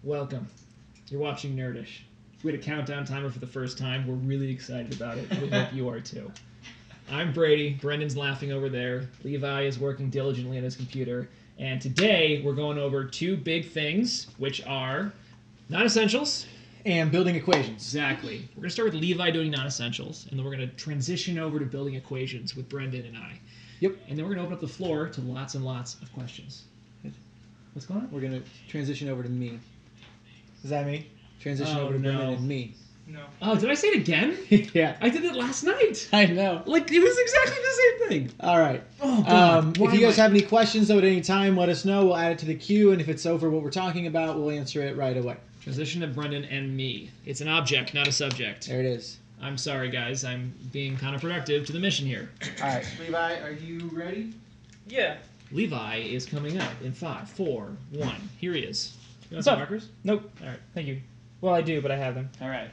Welcome. You're watching Nerdish. We had a countdown timer for the first time. We're really excited about it. We hope you are too. I'm Brady. Brendan's laughing over there. Levi is working diligently on his computer. And today we're going over two big things, which are non-essentials and building equations. Exactly. We're going to start with Levi doing non-essentials, and then we're going to transition over to building equations with Brendan and I. Yep. And then we're going to open up the floor to lots and lots of questions. What's going on? We're going to transition over to me. Is that me? Transition over to no. Brendan and me. No. Oh, did I say it again? Yeah. I did it last night. I know. Like, it was exactly the same thing. All right. Oh, God. If you guys have any questions, though, at any time, let us know. We'll add it to the queue, and if it's over what we're talking about, we'll answer it right away. Transition to Brendan and me. It's an object, not a subject. There it is. I'm sorry, guys. I'm being counterproductive to the mission here. All right. Levi, are you ready? Yeah. Levi is coming up in 5, 4, 1. Here he is. You want What's some up? markers? Nope. All right. Thank you. Well, I do, but I have them. All right.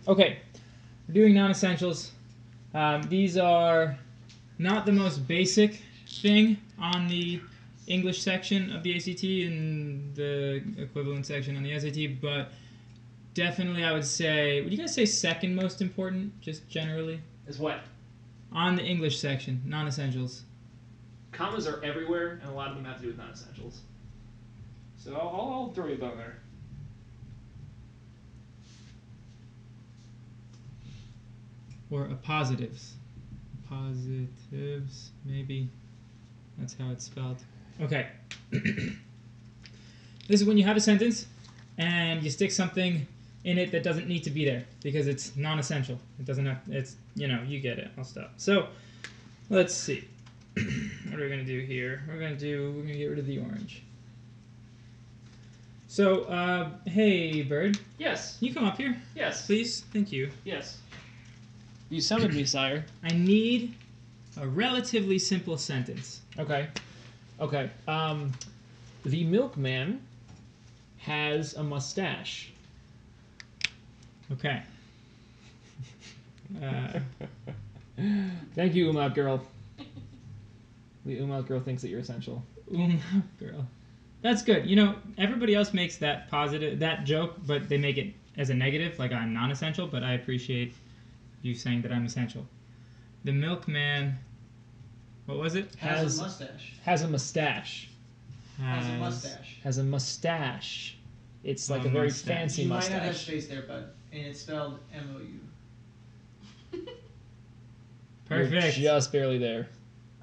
Okay. We're doing non-essentials. These are not the most basic thing on the English section of the ACT and the equivalent section on the SAT, but definitely I would say, would you guys say second most important, just generally? Is what? On the English section, non-essentials. Commas are everywhere, and a lot of them have to do with non-essentials. So I'll throw you down there. Or appositives. Appositives, maybe. That's how it's spelled. Okay. This is when you have a sentence and you stick something in it that doesn't need to be there because it's non-essential. It doesn't have, it's, you know, you get it. I'll stop. So, let's see. What are we going to do here? We're going to get rid of the orange. So, hey, Bird. Yes. Can you come up here? Yes. Please? Thank you. Yes. You summoned me, sire. I need a relatively simple sentence. Okay. Okay. The milkman has a mustache. Okay. Thank you, Umlaut girl. The Umlaut girl thinks that you're essential. Girl. That's good. You know, everybody else makes that joke, but they make it as a negative, like I'm non-essential, but I appreciate you saying that I'm essential. The milkman, what was it? Has a mustache. Has a mustache. Has a mustache. Has a mustache. It's like a very mustache. fancy You mustache. might not have space there, bud. And it's spelled M-O-U. Perfect. You're just barely there.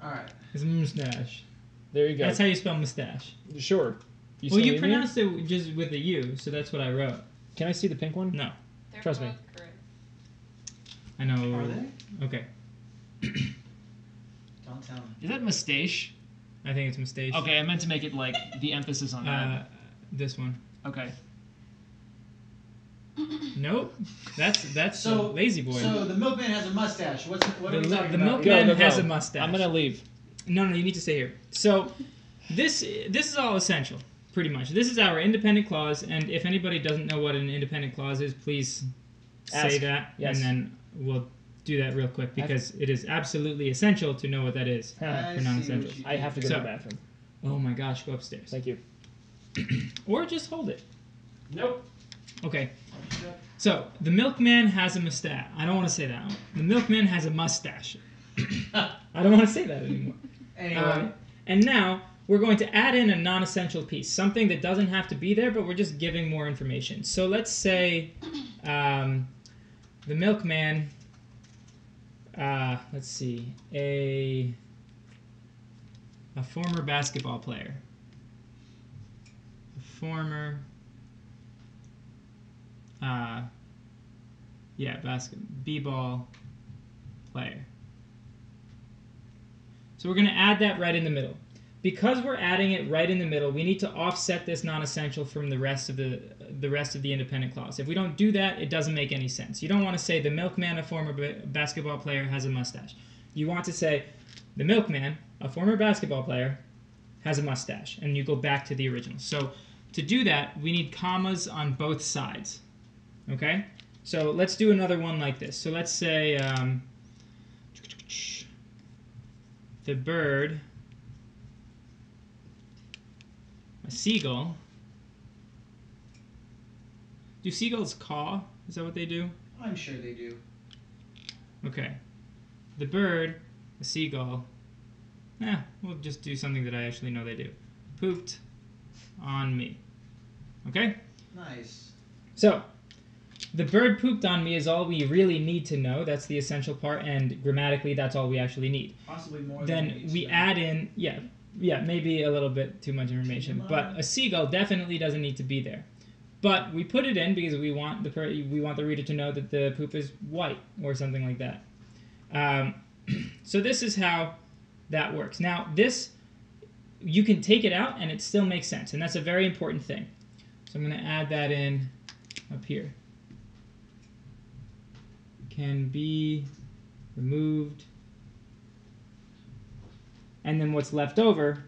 All right. It's a mustache. There you go. That's how you spell mustache. Sure. Well, still you need me? pronounced it just with a U, so that's what I wrote. Can I see the pink one? No. They're Trust me. both correct. I know. Are they? Okay. Don't tell me. Is that mustache? I think it's mustache. Okay, I meant to make it like the emphasis on that. This one. Okay. Nope. That's So lazy boy. So the milkman has a mustache. What are we talking the about? milkman Go, go, has go. a mustache. I'm gonna leave. No, you need to stay here. So, this is all essential, pretty much. This is our independent clause, and if anybody doesn't know what an independent clause is, please say Ask. that, Yes. and then we'll do that real quick, because it is absolutely essential to know what that is I for see non-essentials. what you I have to go So- to the bathroom. Oh my gosh, go upstairs. Thank you. Or just hold it. Nope. Okay. So, the milkman has a mustache. I don't want to say that one. The milkman has a mustache. I don't want to say that anymore. Anyway. And now we're going to add in a non-essential piece, something that doesn't have to be there, but we're just giving more information. So let's say the milkman, let's see, a former basketball player. A former, b-ball player. So we're going to add that right in the middle. Because we're adding it right in the middle, we need to offset this non-essential from the rest of the independent clause. If we don't do that, it doesn't make any sense. You don't want to say the milkman, a former basketball player, has a mustache. You want to say the milkman, a former basketball player, has a mustache, and you go back to the original. So to do that, we need commas on both sides. Okay? So let's do another one like this. So let's say the bird, a seagull, Do seagulls caw? Is that what they do? I'm sure they do. Okay. The bird, the seagull. We'll just do something that I actually know they do. Pooped on me. Okay? Nice. So, the bird pooped on me is all we really need to know. That's the essential part, and grammatically, that's all we actually need. Possibly more Then we add in, maybe a little bit too much information, but a seagull definitely doesn't need to be there. But we put it in because we want the reader to know that the poop is white or something like that. So this is how that works. Now this, you can take it out and it still makes sense, and that's a very important thing. So I'm going to add that in up here. Can be removed. And then what's left over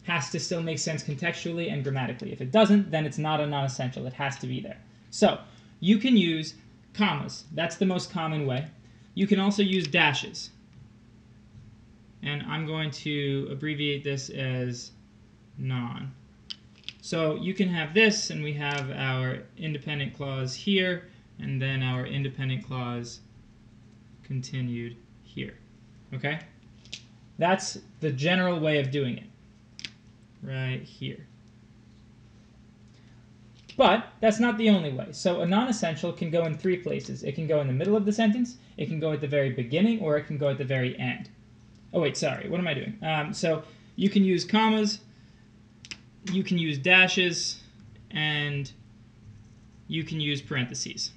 has to still make sense contextually and grammatically. If it doesn't, then it's not a non-essential. It has to be there. So you can use commas. That's the most common way. You can also use dashes. And I'm going to abbreviate this as non. So you can have this, and we have our independent clause here, and then our independent clause continued here. Okay? That's the general way of doing it. Right here. But that's not the only way. So a non-essential can go in 3 places. It can go in the middle of the sentence, it can go at the very beginning, or it can go at the very end. Oh wait, sorry, what am I doing? So you can use commas, you can use dashes, and you can use parentheses.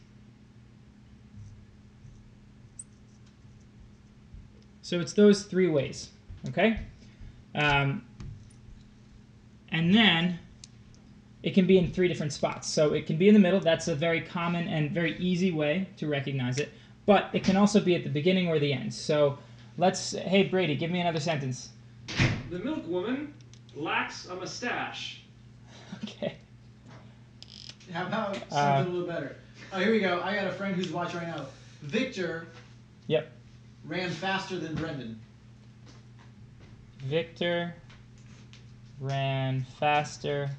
So it's those 3 ways, okay? And then it can be in 3 different spots. So it can be in the middle. That's a very common and very easy way to recognize it. But it can also be at the beginning or the end. So hey Brady, give me another sentence. The milkwoman lacks a mustache. Okay. How about something a little better? Oh, here we go. I got a friend who's watching right now. Victor. Yep. Ran faster than Brendan. Victor ran faster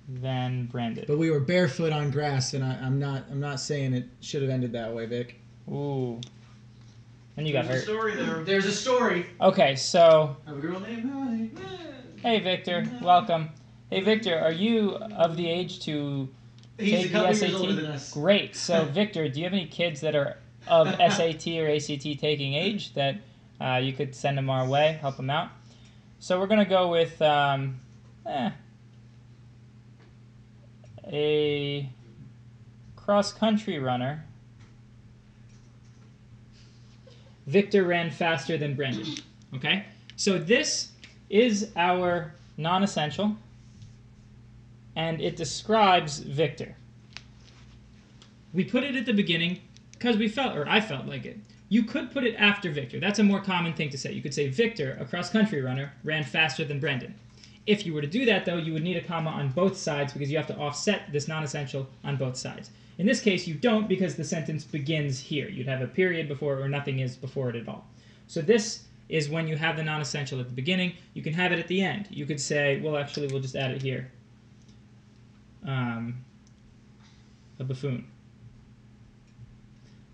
than Brendan. But we were barefoot on grass, and I'm not saying it should have ended that way, Vic. Ooh. And you got hurt. There's a story there. There's a story. Okay, so Have a girl named Holly. hey Victor, welcome. Hey Victor, are you of the age to He's take a couple the years older SAT? than us. Great. So Victor, do you have any kids that are of SAT or ACT taking age that you could send them our way, help them out? So we're gonna go with a cross-country runner. Victor ran faster than Brendan. Okay? So this is our non-essential, and it describes Victor. We put it at the beginning because I felt like it. You could put it after Victor. That's a more common thing to say. You could say Victor, a cross-country runner, ran faster than Brendan. If you were to do that, though, you would need a comma on both sides because you have to offset this non-essential on both sides. In this case, you don't because the sentence begins here. You'd have a period before or nothing is before it at all. So this is when you have the non-essential at the beginning. You can have it at the end. You could say, well, actually, we'll just add it here. A buffoon.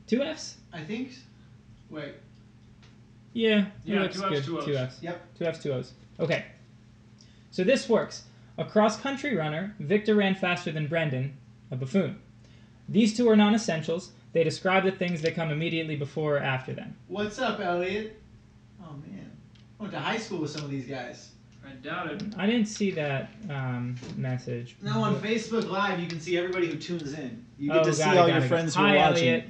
2 Fs? I think. Wait. Yeah, Yeah, 2 Fs 2 Fs, good. 2 Os. 2 Fs. Yep. 2 Fs, 2 Os. Okay. So this works. A cross-country runner, Victor ran faster than Brendan, a buffoon. These 2 are non-essentials. They describe the things that come immediately before or after them. What's up, Elliot? Oh, man. I went to high school with some of these guys. I doubt it. I didn't see that message. No, on Facebook Live, you can see everybody who tunes in. You Oh, get to see all your friends who are Hi, watching. Elliot.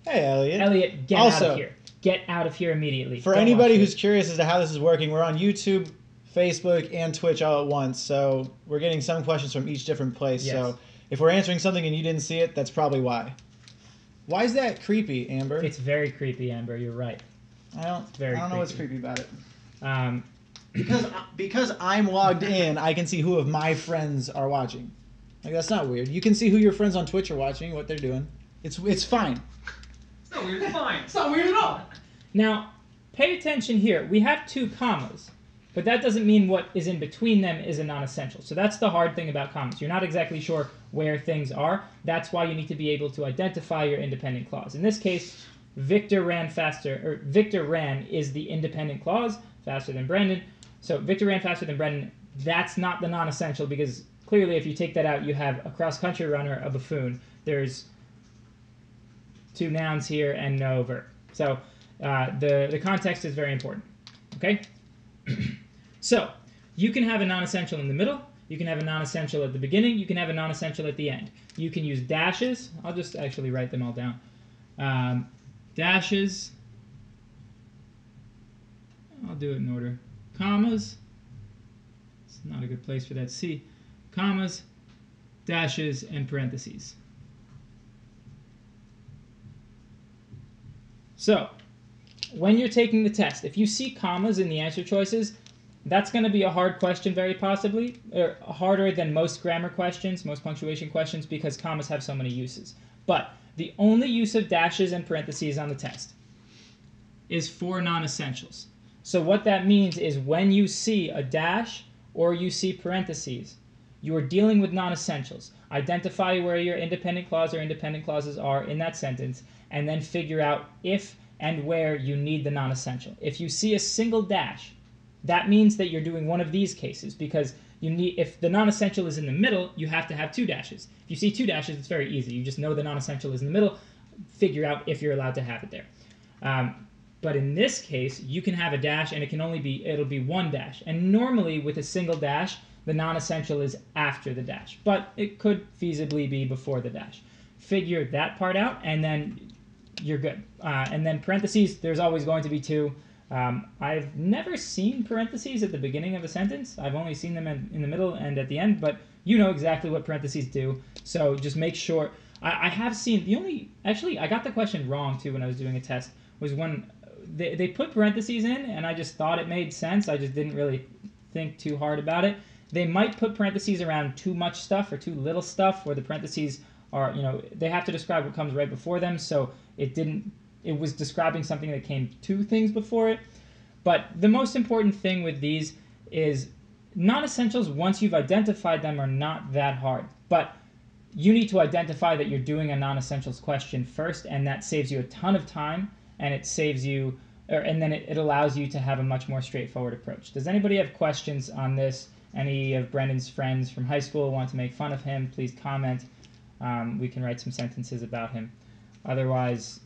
Hey, Elliot. Elliot, get out Also, of here. Get out of here immediately. For Don't anybody watch who's this. curious as to how this is working, we're on YouTube, Facebook, and Twitch all at once. So we're getting some questions from each different place. Yes. So if we're answering something and you didn't see it, that's probably why. Why is that creepy, Amber? It's very creepy, Amber. You're right. I don't very know what's creepy. creepy about it. Because I'm logged in, I can see who of my friends are watching. Like, that's not weird. You can see who your friends on Twitch are watching, what they're doing. It's fine. It's not weird. It's fine. It's not weird at all. Now, pay attention here. We have 2 commas. But that doesn't mean what is in between them is a non-essential. So that's the hard thing about commas. You're not exactly sure where things are. That's why you need to be able to identify your independent clause. In this case, Victor ran is the independent clause, faster than Brendan. So Victor ran faster than Brendan. That's not the non-essential, because clearly if you take that out, you have a cross-country runner, a buffoon. There's two nouns here and no verb. So the context is very important. Okay? So you can have a non-essential in the middle. You can have a non-essential at the beginning. You can have a non-essential at the end. You can use dashes. I'll just actually write them all down. Dashes. I'll do it in order. Commas. It's not a good place for that C. Commas, dashes, and parentheses. So, when you're taking the test, if you see commas in the answer choices, that's going to be a hard question, very possibly, or harder than most grammar questions, most punctuation questions, because commas have so many uses. But the only use of dashes and parentheses on the test is for non-essentials. So what that means is when you see a dash or you see parentheses, you are dealing with non-essentials. Identify where your independent clause or independent clauses are in that sentence, and then figure out if and where you need the non-essential. If you see a single dash, that means that you're doing one of these cases, because you need, if the non-essential is in the middle, you have to have two dashes. If you see two dashes, it's very easy. You just know the non-essential is in the middle, figure out if you're allowed to have it there. But in this case, you can have a dash, and it'll be one dash. And normally with a single dash, the non-essential is after the dash, but it could feasibly be before the dash. Figure that part out, and then you're good. And then parentheses, there's always going to be two. I've never seen parentheses at the beginning of a sentence. I've only seen them in the middle and at the end, but you know exactly what parentheses do. So just make sure. I have seen actually, I got the question wrong too when I was doing a test, was when they put parentheses in, and I just thought it made sense. I just didn't really think too hard about it. They might put parentheses around too much stuff or too little stuff, where the parentheses are, they have to describe what comes right before them, so it was describing something that came two things before it. But the most important thing with these is non-essentials, once you've identified them, are not that hard. But you need to identify that you're doing a non-essentials question first, and that saves you a ton of time, and it saves you, and then it allows you to have a much more straightforward approach. Does anybody have questions on this? Any of Brendan's friends from high school want to make fun of him? Please comment. We can write some sentences about him. Otherwise,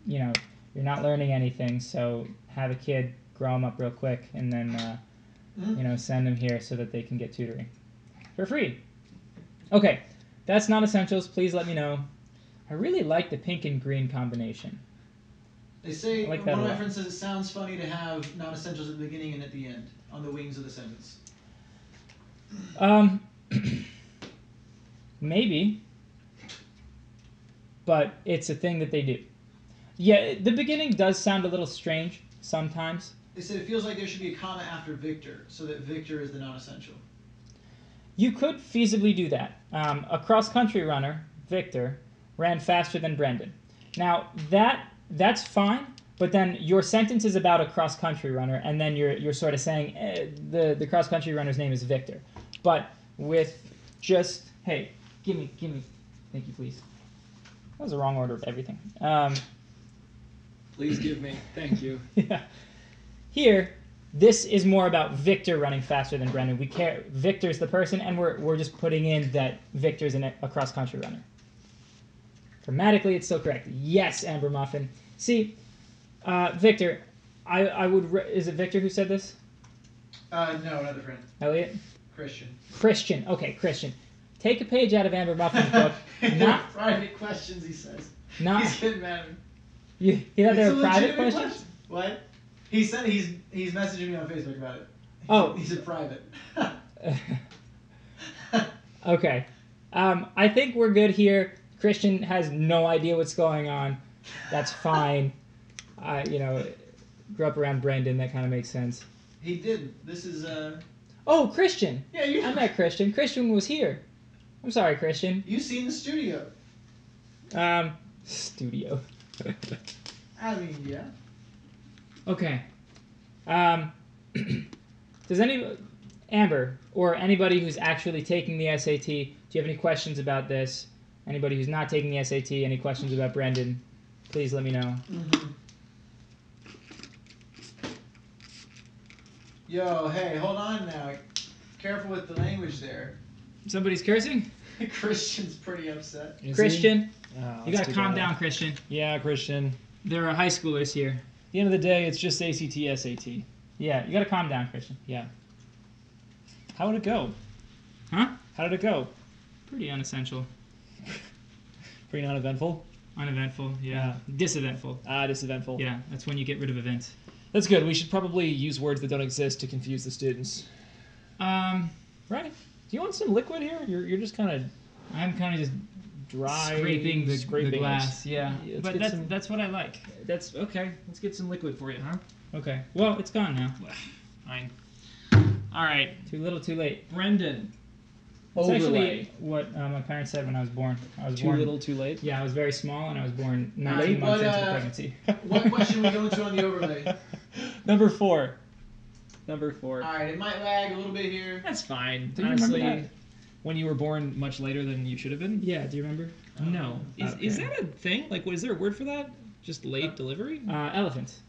you're not learning anything, so have a kid, grow him up real quick, and then send them here so that they can get tutoring for free. Okay, that's non-essentials. Please let me know. I really like the pink and green combination. They say, like one of my friends says it sounds funny to have non-essentials at the beginning and at the end, on the wings of the sentence. Maybe, but it's a thing that they do. Yeah, the beginning does sound a little strange sometimes. They said it feels like there should be a comma after Victor, so that Victor is the non-essential. You could feasibly do that. A cross-country runner, Victor, ran faster than Brendan. Now, that's fine, but then your sentence is about a cross-country runner, and then you're sort of saying the cross-country runner's name is Victor. But with just, hey, give me, thank you, please. That was the wrong order of everything. Please give me, thank you. Yeah. Here, this is more about Victor running faster than Brendan. We care, Victor's the person, and we're just putting in that Victor's a cross-country runner. Grammatically, it's still correct. Yes, Amber Muffin. See, Victor, I would. Is it Victor who said this? No, another friend. Elliot? Christian. Okay, Christian. Take a page out of Amber Muffin's book. Not private questions, he says. Not. He's getting mad at me. You thought they were private questions? Question. What? He said he's messaging me on Facebook about it. Oh. He's a private. Okay. I think we're good here. Christian has no idea what's going on. That's fine. Grew up around Brendan. That kind of makes sense. He did. This is Oh, Christian. Yeah, I met Christian. Christian was here. I'm sorry, Christian. You seen the studio? Studio. I mean, yeah. Okay. Does Amber or anybody who's actually taking the SAT, do you have any questions about this? Anybody who's not taking the SAT, any questions about Brendan? Please let me know. Mm-hmm. Yo, hey, hold on now. Careful with the language there. Somebody's cursing? Christian's pretty upset. Is Christian, Oh, you that's gotta too calm bad. down, Christian. Yeah, Christian. There are high schoolers here. At the end of the day, it's just ACT, SAT. Yeah, you gotta calm down, Christian. Yeah. How would it go? Huh? How did it go? Pretty unessential. Pretty non-eventful? Uneventful, yeah. Diseventful. Diseventful. Yeah, that's when you get rid of event. That's good. We should probably use words that don't exist to confuse the students. Right? Do you want some liquid here? You're just kind of I'm kind of just dry. scraping the scraping glass. it. Yeah, Yeah, let's but get that's what I like. That's okay. Let's get some liquid for you, huh? Okay. Well, it's gone now. Fine. All right. Too little, too late. Brendan. It's Overlay. actually what my parents said when I was born. I was Too born. little, too late. Yeah, I was very small, and I was born 19 Late, months but, into the pregnancy. What question are we going to on the overlay? Number 4. Number 4. Alright, it might lag a little bit here. That's fine. Do you remember Honestly, that? when you were born much later than you should have been. Yeah, do you remember? No. Is Okay. that a thing? Like, is there a word for that? Just late delivery? Elephant.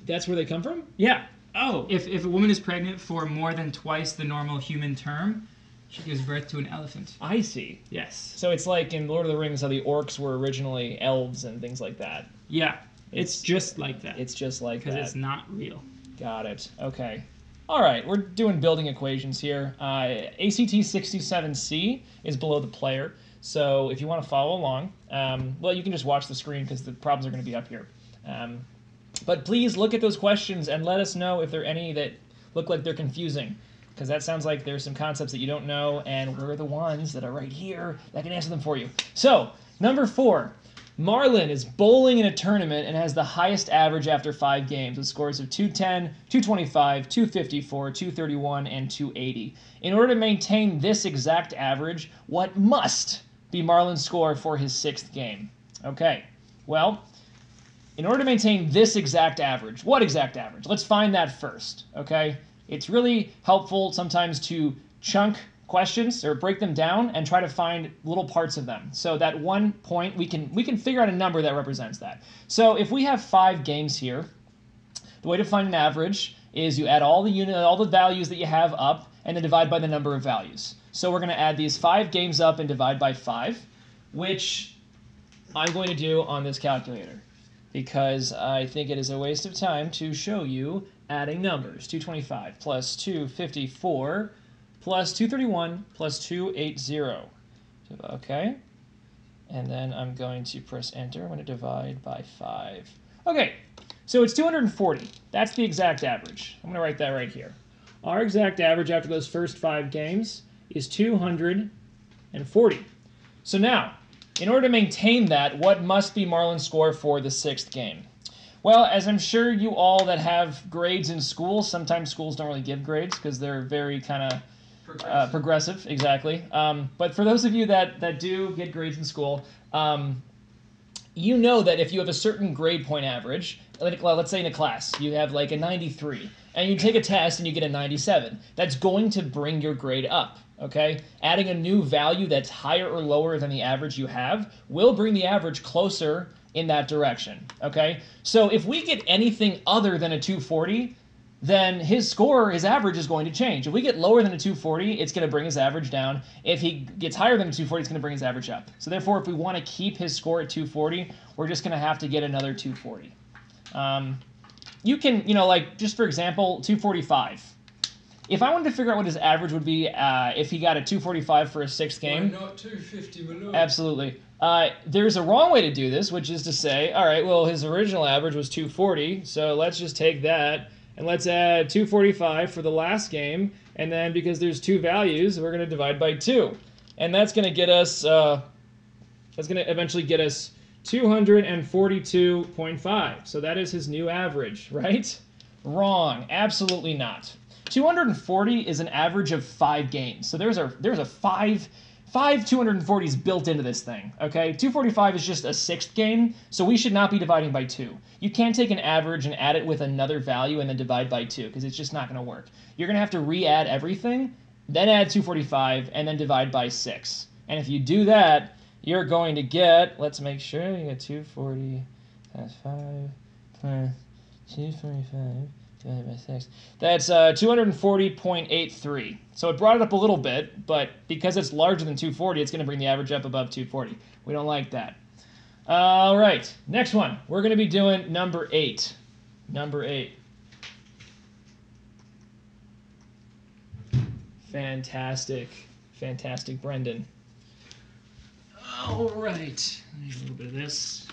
That's where they come from? Yeah. Oh. If a woman is pregnant for more than twice the normal human term, she gives birth to an elephant. I see. Yes. So it's like in Lord of the Rings how the orcs were originally elves and things like that. Yeah. It's just like that. It's just like because that. it's not real. Got it. Okay. All right, we're doing building equations here. ACT 67C is below the player, so if you want to follow along, well, you can just watch the screen because the problems are going to be up here. But please look at those questions and let us know if there are any that look like they're confusing, because that sounds like there's some concepts that you don't know, and we're the ones that are right here that can answer them for you. So, number 4. Marlon is bowling in a tournament and has the highest average after 5 games with scores of 210, 225, 254, 231, and 280. In order to maintain this exact average, what must be Marlon's score for his 6th game? Okay, well, in order to maintain this exact average, what exact average? Let's find that first, okay? It's really helpful sometimes to chunk questions or break them down and try to find little parts of them. So that one point, we can figure out a number that represents that. So if we have 5 games here, the way to find an average is you add all the values that you have up and then divide by the number of values. So we're going to add these 5 games up and divide by 5, which I'm going to do on this calculator because I think it is a waste of time to show you adding numbers. 225 plus 254 plus 231 plus 280. Okay. And then I'm going to press enter. I'm going to divide by 5. Okay. So it's 240. That's the exact average. I'm going to write that right here. Our exact average after those first 5 games is 240. So now, in order to maintain that, what must be Marlon's score for the 6th game? Well, as I'm sure you all that have grades in school, sometimes schools don't really give grades because they're very kind of progressive, exactly. But for those of you that do get grades in school, you know that if you have a certain grade point average, let's say in a class, you have like a 93, and you take a test and you get a 97, that's going to bring your grade up, okay? Adding a new value that's higher or lower than the average you have will bring the average closer in that direction, okay? So if we get anything other than a 240, then his average is going to change. If we get lower than a 240, it's going to bring his average down. If he gets higher than a 240, it's going to bring his average up. So therefore, if we want to keep his score at 240, we're just going to have to get another 240. You can, like, just for example, 245. If I wanted to figure out what his average would be if he got a 245 for a 6th game. Why not 250, my lord? Absolutely. There's a wrong way to do this, which is to say, all right, well, his original average was 240, so let's just take that. And let's add 245 for the last game, and then because there's 2 values, we're going to divide by 2. And that's going to get us, eventually get us 242.5. So that is his new average, right? Wrong. Absolutely not. 240 is an average of 5 games. So there's a 5 5 240s built into this thing, okay? 245 is just a sixth game, so we should not be dividing by 2. You can't take an average and add it with another value and then divide by 2, because it's just not going to work. You're going to have to re-add everything, then add 245, and then divide by 6. And if you do that, you're going to get, let's make sure, you get 240 times 5 plus 245 divided by 6. That's 240.83. So it brought it up a little bit, but because it's larger than 240, it's going to bring the average up above 240. We don't like that. All right, next one. We're going to be doing number 8. Number 8. Fantastic. Fantastic, Brendan. All right. A little bit of this.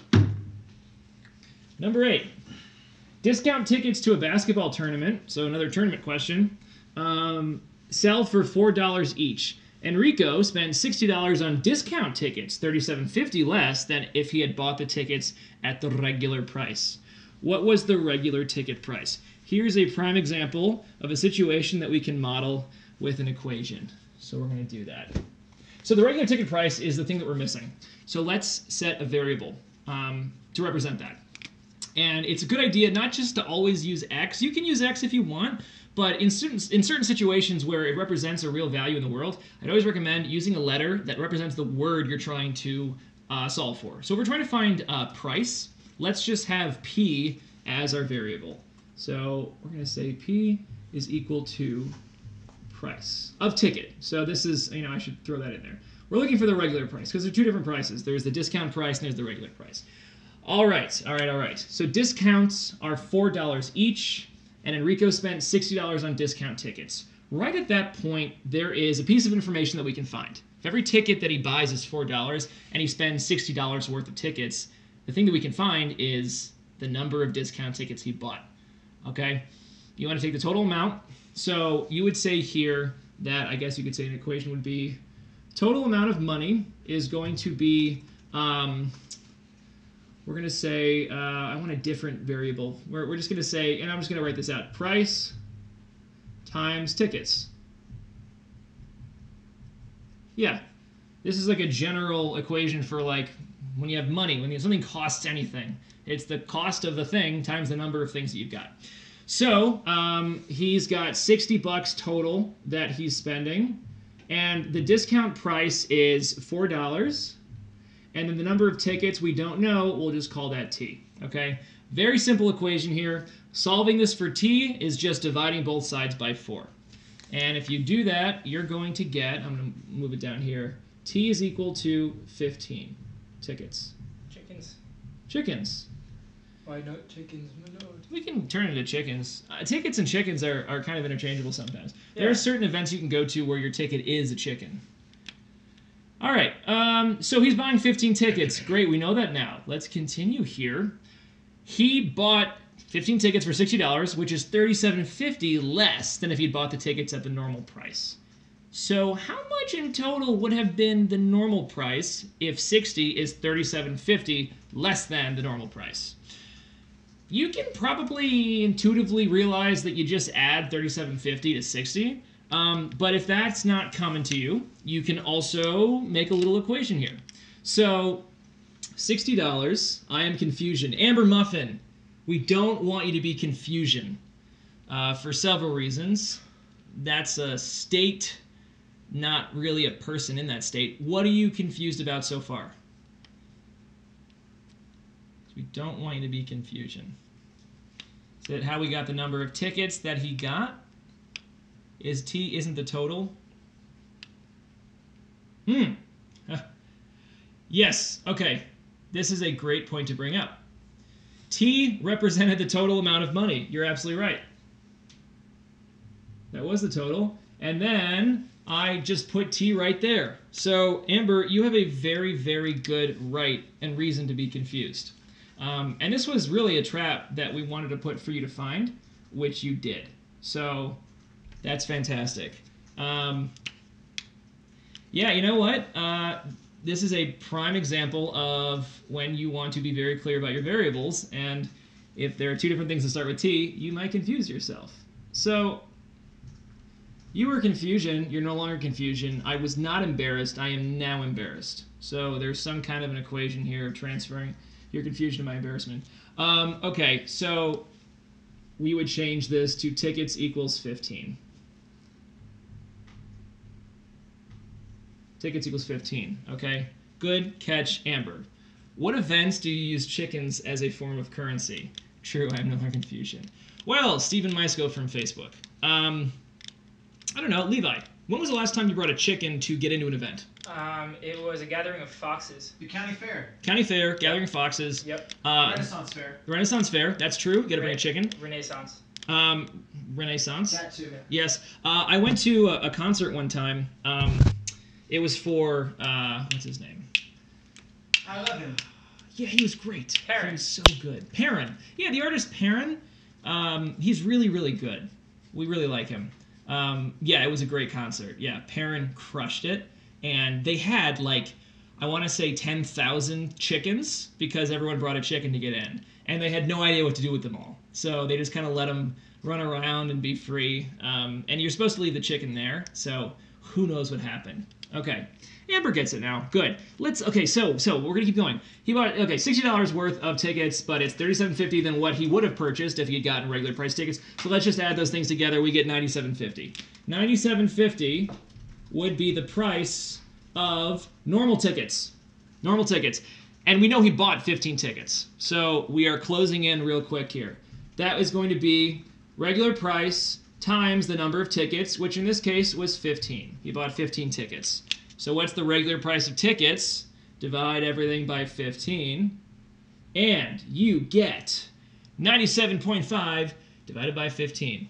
Number 8. Discount tickets to a basketball tournament, so another tournament question, sell for $4 each. Enrico spent $60 on discount tickets, $37.50 less than if he had bought the tickets at the regular price. What was the regular ticket price? Here's a prime example of a situation that we can model with an equation. So we're going to do that. So the regular ticket price is the thing that we're missing. So let's set a variable to represent that. And it's a good idea not just to always use x. You can use x if you want, but in certain situations where it represents a real value in the world, I'd always recommend using a letter that represents the word you're trying to solve for. So if we're trying to find price, let's just have p as our variable. So we're going to say p is equal to price of ticket. So this is, I should throw that in there. We're looking for the regular price because there are two different prices. There's the discount price and there's the regular price. All right. So discounts are $4 each, and Enrico spent $60 on discount tickets. Right at that point, there is a piece of information that we can find. If every ticket that he buys is $4 and he spends $60 worth of tickets, the thing that we can find is the number of discount tickets he bought. Okay? You want to take the total amount. So you would say here that, I guess you could say an equation would be total amount of money is going to be, we're going to say, I want a different variable. We're just going to say, and I'm just going to write this out, price times tickets. Yeah, this is like a general equation for like when you have money, when something costs anything. It's the cost of the thing times the number of things that you've got. So he's got $60 total that he's spending, and the discount price is $4. And then the number of tickets we don't know, we'll just call that t. Okay? Very simple equation here. Solving this for t is just dividing both sides by 4. And if you do that, you're going to get, I'm going to move it down here, t is equal to 15 tickets. Chickens. Why not chickens, my lord? We can turn it into chickens. Tickets and chickens are kind of interchangeable sometimes. Yeah. There are certain events you can go to where your ticket is a chicken. All right, so he's buying 15 tickets. Great, we know that now. Let's continue here. He bought 15 tickets for $60, which is $37.50 less than if he'd bought the tickets at the normal price. So how much in total would have been the normal price if 60 is $37.50 less than the normal price? You can probably intuitively realize that you just add $37.50 to 60. But if that's not common to you, you can also make a little equation here. So $60, I am confusion. Amber Muffin, we don't want you to be confusion for several reasons. That's a state, not really a person in that state. What are you confused about so far? We don't want you to be confusion. Is it how we got the number of tickets that he got? Is t isn't the total? Yes, okay. This is a great point to bring up. T represented the total amount of money. You're absolutely right. That was the total. And then I just put t right there. So, Amber, you have a very, very good right and reason to be confused. And this was really a trap that we wanted to put for you to find, which you did. So that's fantastic. Yeah, you know what? This is a prime example of when you want to be very clear about your variables, and if there are two different things that start with t, you might confuse yourself. So You were confusion. You're no longer confusion. I was not embarrassed. I am now embarrassed. So there's some kind of an equation here of transferring your confusion to my embarrassment. Okay, so we would change this to tickets equals 15. Tickets equals 15. Okay, good catch, Amber. What events do you use chickens as a form of currency? True, I have no more confusion. Well, Stephen Mysko from Facebook. I don't know, Levi. When was the last time you brought a chicken to get into an event? It was a gathering of foxes. The county fair. County fair, gathering of foxes. Yep. Renaissance fair. Renaissance fair. That's true. You got to bring a chicken. Renaissance. Renaissance. That too. Yes. I went to a concert one time. It was for what's his name? I love him. Yeah, he was great. Perrin. He was so good. Perrin. Yeah, the artist Perrin. He's really, really good. We really like him. Yeah, it was a great concert. Yeah, Perrin crushed it. And they had, like, I want to say 10,000 chickens because everyone brought a chicken to get in. And they had no idea what to do with them all. So they just kind of let them run around and be free. And you're supposed to leave the chicken there. So who knows what happened. Okay. Amber gets it now. Good. Okay, so we're going to keep going. He bought, $60 worth of tickets, but it's $37.50 than what he would have purchased if he had gotten regular price tickets. So let's just add those things together. We get $97.50. $97.50 would be the price of normal tickets. Normal tickets. And we know he bought 15 tickets. So we are closing in real quick here. That is going to be regular price times the number of tickets, which in this case was 15. He bought 15 tickets. So what's the regular price of tickets? Divide everything by 15. And you get 97.5 divided by 15.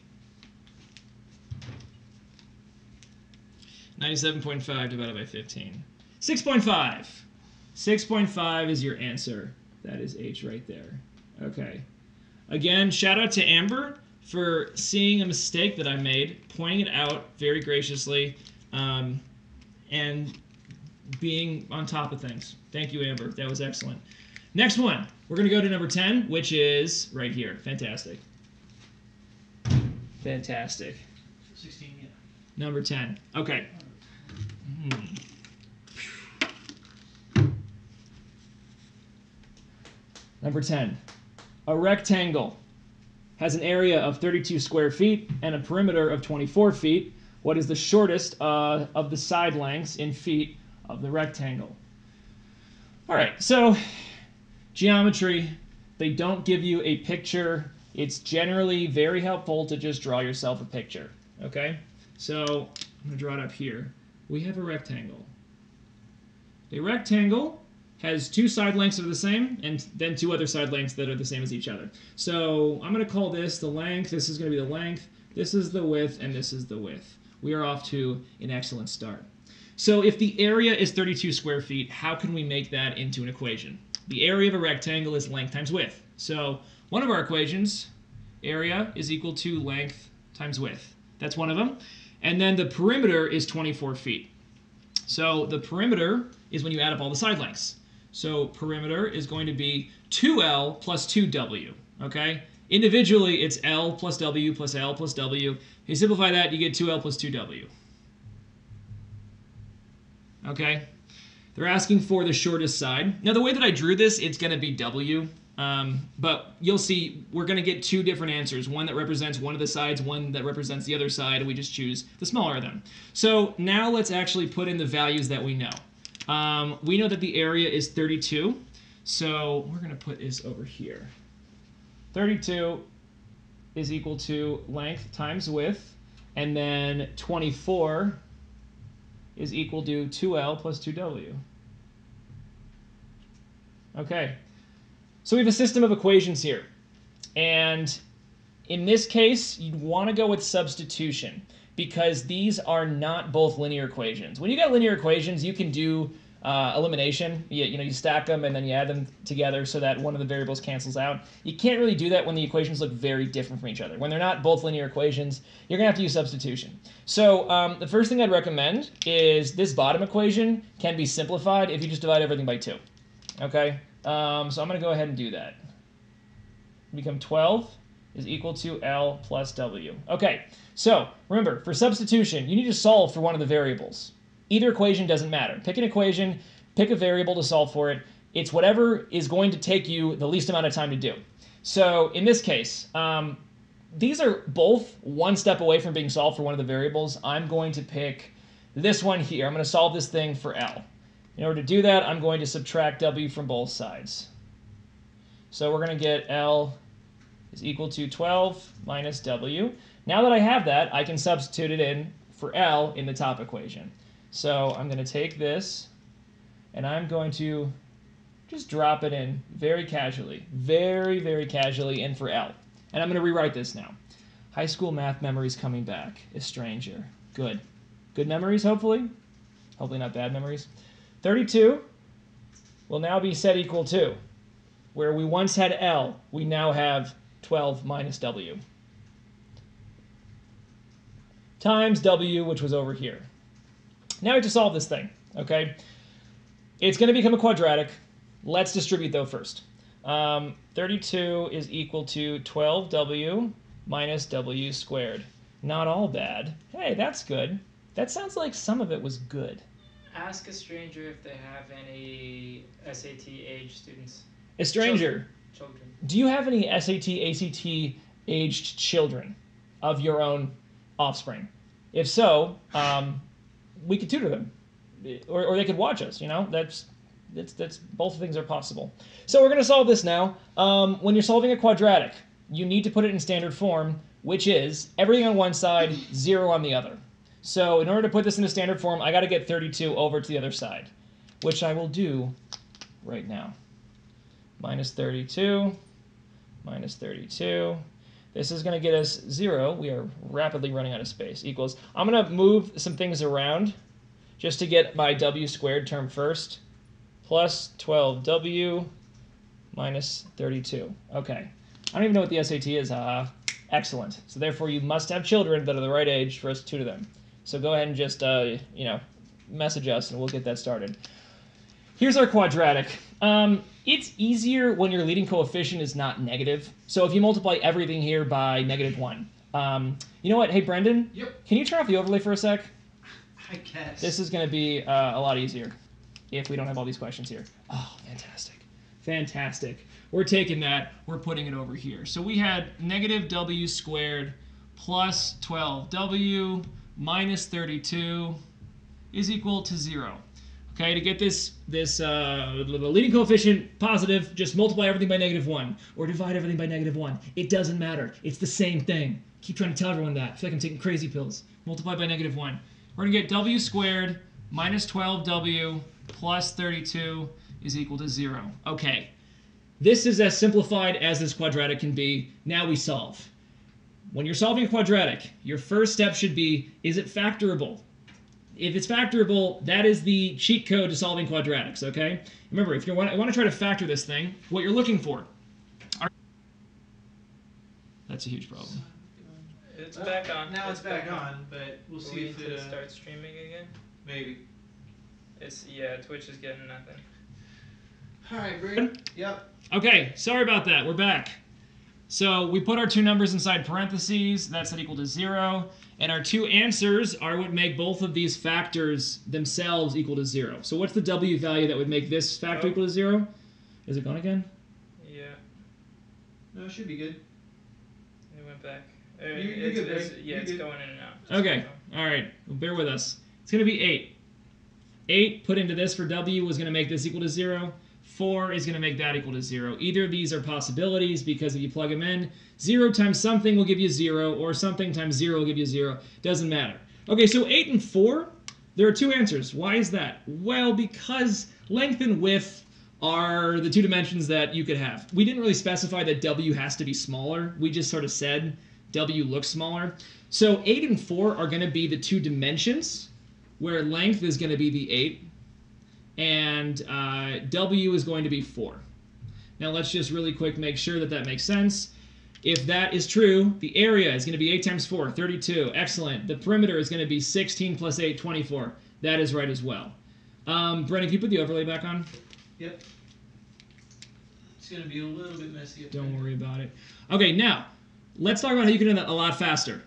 97.5 divided by 15. 6.5. 6.5 is your answer. That is H right there. Okay. Again, shout out to Amber for seeing a mistake that I made, pointing it out very graciously, and being on top of things. Thank you, Amber. That was excellent. Next one. We're going to go to number 10, which is right here. Fantastic. Fantastic. 16, yeah. Number 10. Okay. Number 10. A rectangle has an area of 32 square feet and a perimeter of 24 feet. What is the shortest of the side lengths in feet of the rectangle? All right, so geometry, they don't give you a picture. It's generally very helpful to just draw yourself a picture, okay? So I'm going to draw it up here. We have a rectangle. A rectangle has two side lengths that are the same, and then two other side lengths that are the same as each other. So I'm going to call this the length. This is going to be the length. This is the width, and this is the width. We are off to an excellent start. So if the area is 32 square feet, how can we make that into an equation? The area of a rectangle is length times width. So one of our equations, area is equal to length times width. That's one of them. And then the perimeter is 24 feet. So the perimeter is when you add up all the side lengths. So perimeter is going to be 2L plus 2W, okay? Individually, it's L plus W plus L plus W. If you simplify that, you get 2L plus 2W. Okay? They're asking for the shortest side. Now, the way that I drew this, it's going to be W. But you'll see we're going to get two different answers. One that represents one of the sides, one that represents the other side, and we just choose the smaller of them. So now let's actually put in the values that we know. We know that the area is 32. So we're going to put this over here. 32 is equal to length times width, and then 24 is equal to 2L plus 2W. Okay, so we have a system of equations here, and in this case, you'd want to go with substitution because these are not both linear equations. When you got linear equations, you can do elimination. You stack them and then you add them together so that one of the variables cancels out. You can't really do that when the equations look very different from each other. When they're not both linear equations, you're going to have to use substitution. So the first thing I'd recommend is this bottom equation can be simplified if you just divide everything by 2. Okay? So I'm going to go ahead and do that. Become 12 is equal to L plus W. Okay, so remember, for substitution, you need to solve for one of the variables. Either equation doesn't matter. Pick an equation, pick a variable to solve for it. It's whatever is going to take you the least amount of time to do. So in this case, these are both one step away from being solved for one of the variables. I'm going to pick this one here. I'm going to solve this thing for L. In order to do that, I'm going to subtract W from both sides. So we're going to get L is equal to 12 minus W. Now that I have that, I can substitute it in for L in the top equation. So I'm going to take this, and I'm going to just drop it in very casually, very casually in for L. And I'm going to rewrite this now. High school math memories coming back. A stranger. Good. Good memories, hopefully. Hopefully not bad memories. 32 will now be set equal to, where we once had L, we now have 12 minus W. Times W, which was over here. Now we have to solve this thing, okay? It's going to become a quadratic. Let's distribute, though, first. 32 is equal to 12W minus W squared. Not all bad. Hey, that's good. That sounds like some of it was good. Ask a stranger if they have any SAT age students. A stranger. Children. Do you have any SAT, ACT aged children of your own offspring? If so, we could tutor them, or they could watch us. You know, that's both things are possible. So we're going to solve this now. When you're solving a quadratic, you need to put it in standard form, which is everything on one side, 0 on the other. So in order to put this into standard form, I got to get 32 over to the other side, which I will do right now. Minus 32, minus 32. This is going to get us 0. We are rapidly running out of space. Equals. I'm going to move some things around just to get my W squared term first. Plus 12W minus 32. Okay. I don't even know what the SAT is. Excellent. So therefore, you must have children that are the right age for us to tutor them. So go ahead and just, message us, and we'll get that started. Here's our quadratic. It's easier when your leading coefficient is not negative. So if you multiply everything here by -1. You know what? Hey, Brendan? Yep. Can you turn off the overlay for a sec? I guess. This is going to be a lot easier if we don't have all these questions here. Oh, fantastic. Fantastic. We're taking that. We're putting it over here. So we had -W squared plus 12W minus 32 is equal to 0. Okay, to get this leading coefficient positive, just multiply everything by -1 or divide everything by -1. It doesn't matter. It's the same thing. Keep trying to tell everyone that. I feel like I'm taking crazy pills. Multiply by -1. We're going to get W squared minus 12W plus 32 is equal to 0. Okay, this is as simplified as this quadratic can be. Now we solve. When you're solving a quadratic, your first step should be, is it factorable? If it's factorable, that is the cheat code to solving quadratics, okay? Remember, if you want to try to factor this thing, what you're looking for... That's a huge problem. It's back on. Now it's back on, but we'll see if it starts streaming again. maybe. Twitch is getting nothing. All right, Brady. Yep. Okay, sorry about that. We're back. So we put our two numbers inside parentheses. That's set equal to 0. And our two answers are what make both of these factors themselves equal to 0. So what's the W value that would make this factor equal to 0? Is it gone again? Yeah. No, it should be good. It went back. You're good, right? It's going in and out. Okay, all right. Well, bear with us. It's going to be 8. 8 put into this for W was going to make this equal to 0. 4 is going to make that equal to 0. Either of these are possibilities because if you plug them in, 0 times something will give you 0, or something times 0 will give you 0. Doesn't matter. Okay, so 8 and 4, there are two answers. Why is that? Well, because length and width are the two dimensions that you could have. We didn't really specify that W has to be smaller. We just sort of said W looks smaller. So 8 and 4 are going to be the two dimensions where length is going to be the 8. And W is going to be 4. Now let's just really quick make sure that that makes sense. If that is true, the area is going to be 8 times 4, 32. Excellent. The perimeter is going to be 16 plus 8, 24. That is right as well. Brennan, can you put the overlay back on? Yep. It's going to be a little bit messy. Don't worry about it. Okay, now, let's talk about how you can do that a lot faster.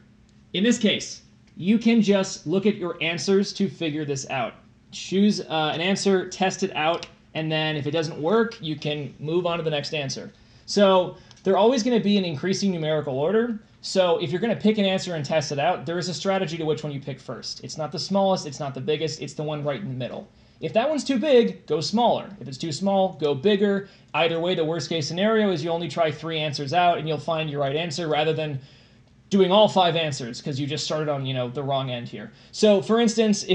In this case, you can just look at your answers to figure this out. Choose an answer, test it out, and then if it doesn't work, you can move on to the next answer. So they're always going to be in increasing numerical order. So if you're going to pick an answer and test it out, there is a strategy to which one you pick first. It's not the smallest, it's not the biggest, it's the one right in the middle. If that one's too big, go smaller. If it's too small, go bigger. Either way, the worst case scenario is you only try 3 answers out and you'll find your right answer rather than doing all 5 answers because you just started on, the wrong end here. So for instance,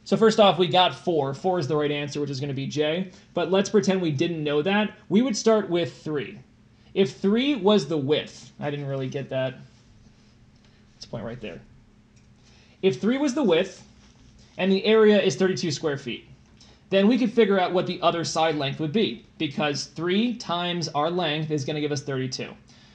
so first off, we got 4. 4 is the right answer, which is going to be J. But let's pretend we didn't know that. We would start with 3. If 3 was the width, I didn't really get that. Let's point right there. If 3 was the width, and the area is 32 square feet, then we could figure out what the other side length would be, because 3 times our length is going to give us 32.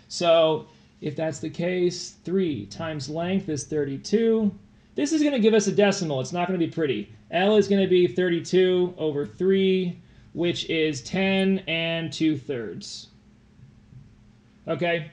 So if that's the case, 3 times length is 32. This is going to give us a decimal. It's not going to be pretty. L is going to be 32 over 3, which is 10 and 2/3. Okay,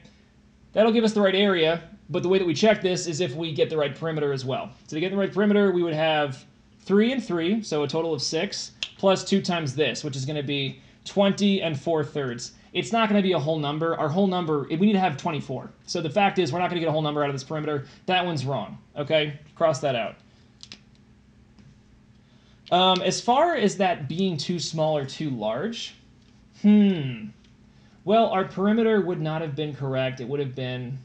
that'll give us the right area, but the way that we check this is if we get the right perimeter as well. So to get the right perimeter, we would have 3 and 3, so a total of 6, plus 2 times this, which is going to be 20 and 4/3. It's not going to be a whole number. Our whole number, we need to have 24. So the fact is we're not going to get a whole number out of this perimeter. That one's wrong, okay? Cross that out. As far as that being too small or too large, well, our perimeter would not have been correct. It would have been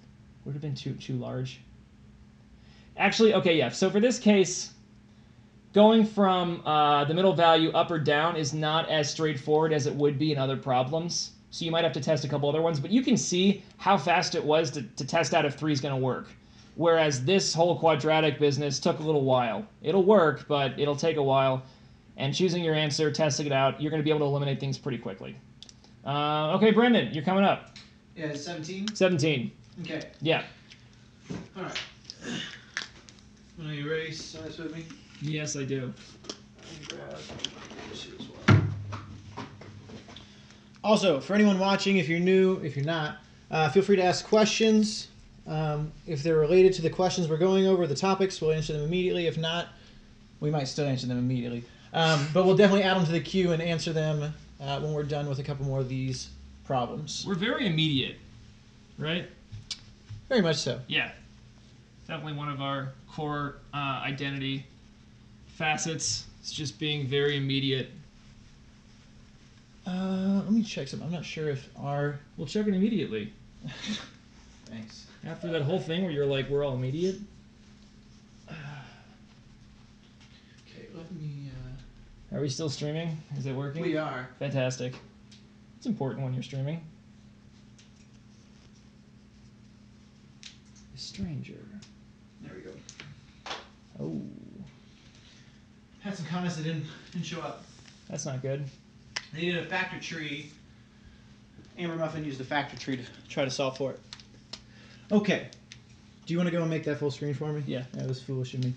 too large. Actually, okay, yeah. So for this case, going from the middle value up or down is not as straightforward as it would be in other problems. So you might have to test a couple other ones, but you can see how fast it was to test out if 3 is going to work. Whereas this whole quadratic business took a little while. It'll work, but it'll take a while. And choosing your answer, testing it out, you're going to be able to eliminate things pretty quickly. Okay, Brendan, you're coming up. Yeah, it's 17? 17. Okay. Yeah. All right. Are you ready? Sign this with me. Yes, I do. Grab this as well. Also, for anyone watching, if you're new, if you're not, feel free to ask questions. If they're related to the questions we're going over, the topics, we'll answer them immediately. If not, we might still answer them immediately. But we'll definitely add them to the queue and answer them when we're done with a couple more of these problems. We're very immediate, right? Very much so. Yeah. Definitely one of our core identity facets. It's just being very immediate. Let me check something. I'm not sure if our... We'll check it immediately. Thanks. After that whole thing where you're like, we're all immediate. Okay, let me... Are we still streaming? Is it working? We are. Fantastic. It's important when you're streaming. A stranger. There we go. Oh, Had some comments that didn't show up. that's not good. They needed a factor tree. Amber Muffin used the factor tree to try to solve for it. Okay. Do you want to go and make that full screen for me? Yeah. That was foolish of me.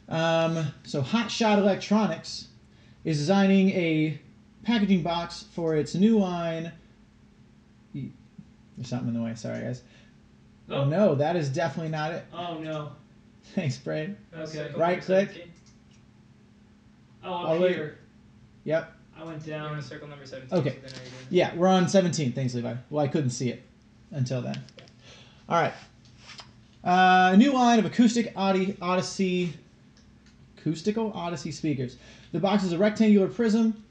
So Hotshot Electronics is designing a packaging box for its new line. There's something in the way. Sorry, guys. Oh, no, that is definitely not it. Oh, no. Thanks, Braid. Okay. Right click. Oh, All up the way- here. Yep. I went You're down. on circle number 17. Okay. So then are you doing- Yeah, we're on 17. Thanks, Levi. Well, I couldn't see it until then. All right. A new line of acoustical Odyssey speakers. The box is a rectangular prism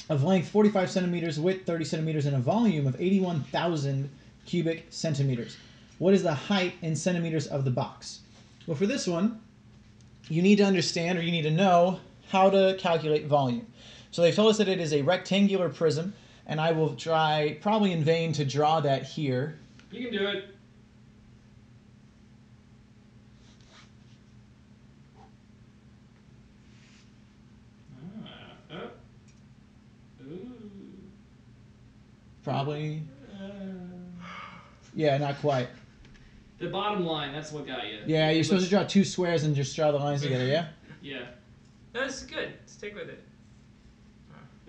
of length 45 centimeters, width 30 centimeters, and a volume of 81,000 cubic centimeters. What is the height in centimeters of the box? Well, for this one, you need to understand, or you need to know, how to calculate volume. So they've told us that it is a rectangular prism, and I will try, probably in vain, to draw that here. You can do it. Probably. Yeah, not quite. The bottom line, that's what got you. Yeah, you're supposed to draw two squares and just draw the lines together, yeah? Yeah. No, this is good. Stick with it.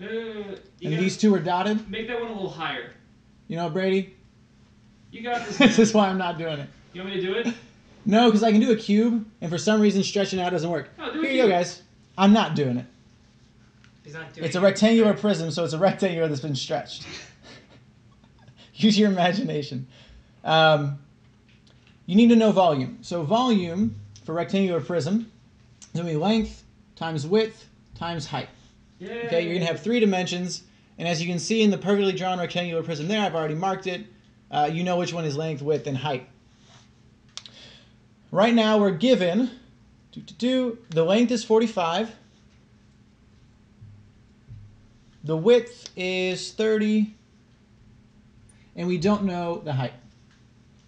You And gotta these two are dotted. make that one a little higher. You know, Brady? You You got this. This man. is why I'm not doing it. You want me to do it? No, because I can do a cube, and for some reason stretching out doesn't work. Oh, do Here a you go, cube. guys. I'm not doing it. He's not doing It's a it. rectangular prism, so it's a rectangular that's been stretched. Use your imagination. You need to know volume. So volume for rectangular prism is going to be length times width times height. Yay. Okay, you're going to have 3 dimensions, and as you can see in the perfectly drawn rectangular prism there, I've already marked it. You know which one is length, width, and height. Right now we're given, the length is 45, the width is 30, and we don't know the height.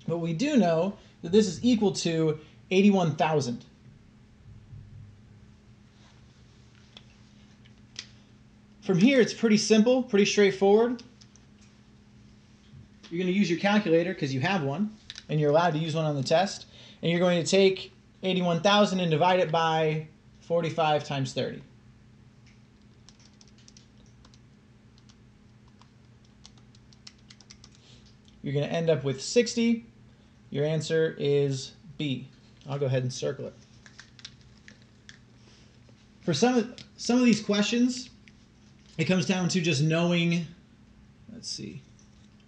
But we do know that this is equal to 81,000. From here, it's pretty simple, pretty straightforward. You're going to use your calculator because you have one, and you're allowed to use one on the test. And you're going to take 81,000 and divide it by 45 times 30. You're going to end up with 60. Your answer is B. I'll go ahead and circle it. For some of these questions, it comes down to just knowing, let's see.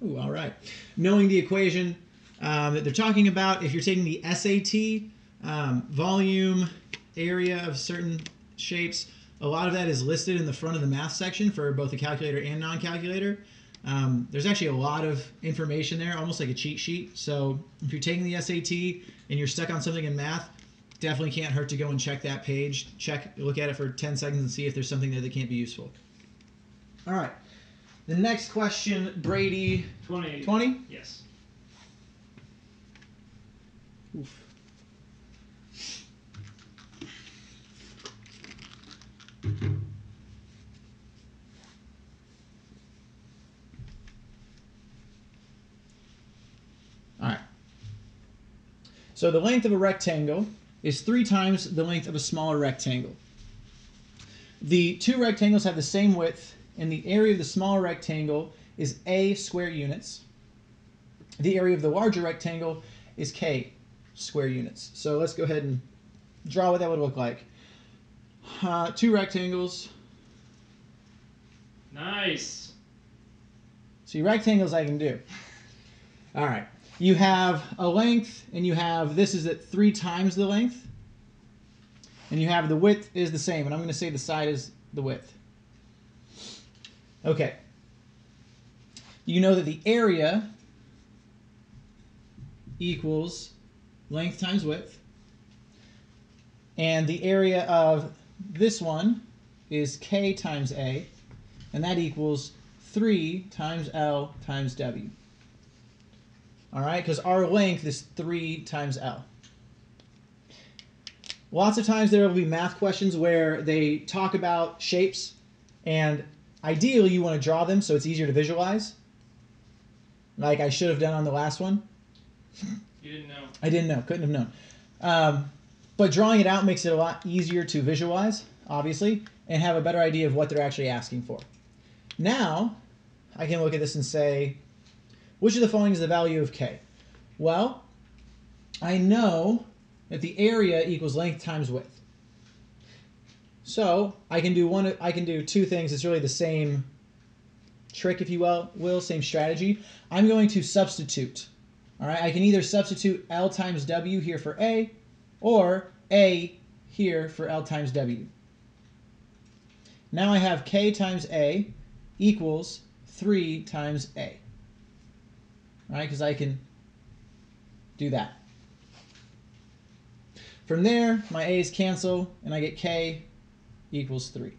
Ooh, all right. Knowing the equation that they're talking about. If you're taking the SAT, volume, area of certain shapes, a lot of that is listed in the front of the math section for both the calculator and non-calculator. There's actually a lot of information there, almost like a cheat sheet. So if you're taking the SAT and you're stuck on something in math, definitely can't hurt to go and check that page. Look at it for 10 seconds and see if there's something there that can't be useful. All right. The next question, Brady. 20. 20? Yes. Oof. All right. So the length of a rectangle is 3 times the length of a smaller rectangle. The 2 rectangles have the same width, and the area of the smaller rectangle is A square units. The area of the larger rectangle is K square units. So let's go ahead and draw what that would look like. 2 rectangles. Nice. See, rectangles I can do. All right. You have a length, and you have, this is at 3 times the length. And you have the width is the same, and I'm going to say the side is the width. Okay. You know that the area equals length times width. And the area of this one is K times A, and that equals 3 times L times W. All right, because our length is 3 times L. Lots of times there will be math questions where they talk about shapes, and ideally you want to draw them so it's easier to visualize, like I should have done on the last one. You didn't know. I didn't know, couldn't have known. But drawing it out makes it a lot easier to visualize, obviously, and have a better idea of what they're actually asking for. Now, I can look at this and say, which of the following is the value of K? Well, I know that the area equals length times width. So I can do 2 things. It's really the same trick, if you will, same strategy. I'm going to substitute. All right, I can either substitute L times W here for A, or A here for L times W. Now I have K times A equals 3 times A. All right, because I can do that. From there, my A's cancel, and I get K equals 3.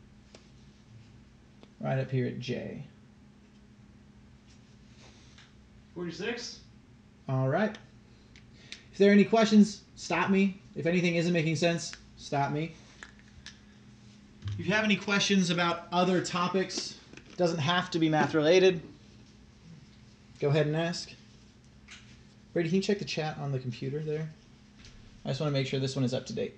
Right up here at J. 46. All right. If there are any questions, stop me. If anything isn't making sense, stop me. If you have any questions about other topics, doesn't have to be math related, go ahead and ask. Brady, can you check the chat on the computer there? I just want to make sure this one is up to date.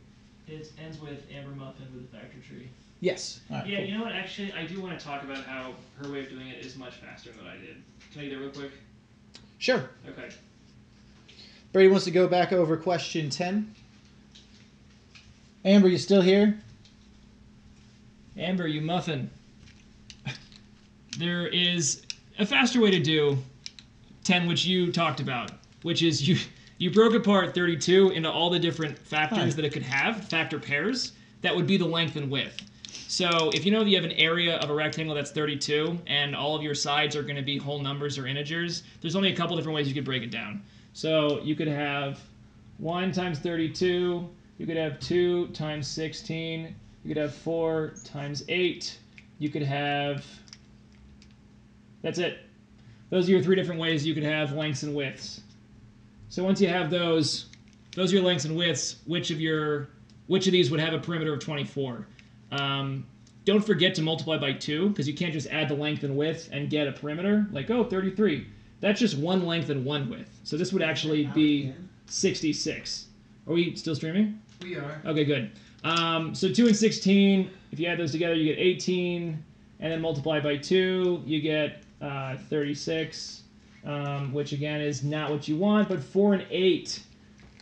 It ends with Amber Muffin with a factor tree. Yes. All right, Yeah, cool. you know what? Actually, I do want to talk about how her way of doing it is much faster than what I did. Can I do that real quick? Sure. Okay. Brady wants to go back over question 10. Amber, you still here? Amber, you muffin. There is a faster way to do 10, which you talked about, which is you broke apart 32 into all the different factors that it could have, factor pairs, that would be the length and width. So if you know that you have an area of a rectangle that's 32 and all of your sides are going to be whole numbers or integers, there's only a couple different ways you could break it down. So you could have 1 times 32, you could have 2 times 16, you could have 4 times 8, you could have... That's it. Those are your 3 different ways you could have lengths and widths. So once you have those are your lengths and widths. Which of these would have a perimeter of 24? Don't forget to multiply by 2, because you can't just add the length and width and get a perimeter. Like, oh, 33. That's just one length and one width. So this would actually be 66. Are we still streaming? We are. Okay, good. So 2 and 16, if you add those together, you get 18. And then multiply by 2, you get 36, which again is not what you want, but 4 and 8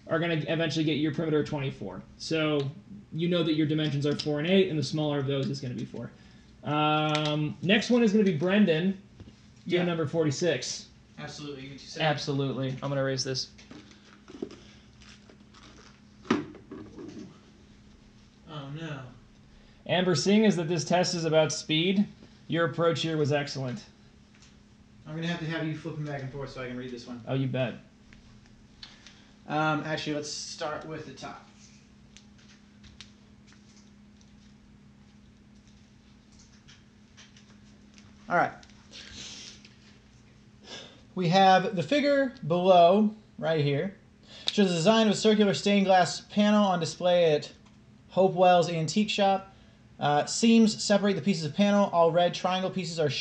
are going to eventually get your perimeter of 24. So you know that your dimensions are 4 and 8, and the smaller of those is going to be 4. Next one is going to be Brendan, doing number 46. Absolutely. You get 2 seconds. Absolutely. I'm going to erase this. Oh, no. Amber, seeing as that this test is about speed, your approach here was excellent. I'm going to have you flipping back and forth so I can read this one. Oh, you bet. Actually, let's start with the top. All right. We have the figure below, right here, shows the design of a circular stained glass panel on display at Hopewell's Antique Shop. Seams separate the pieces of panel. All red triangle pieces are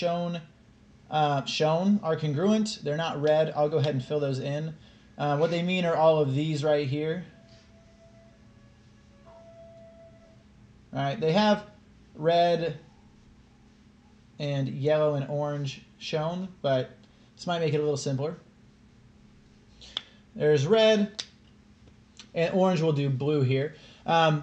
are congruent. They're not red. I'll go ahead and fill those in. What they mean are all of these right here. All right, they have red and yellow and orange shown, but this might make it a little simpler. There's red, and orange will do blue here. I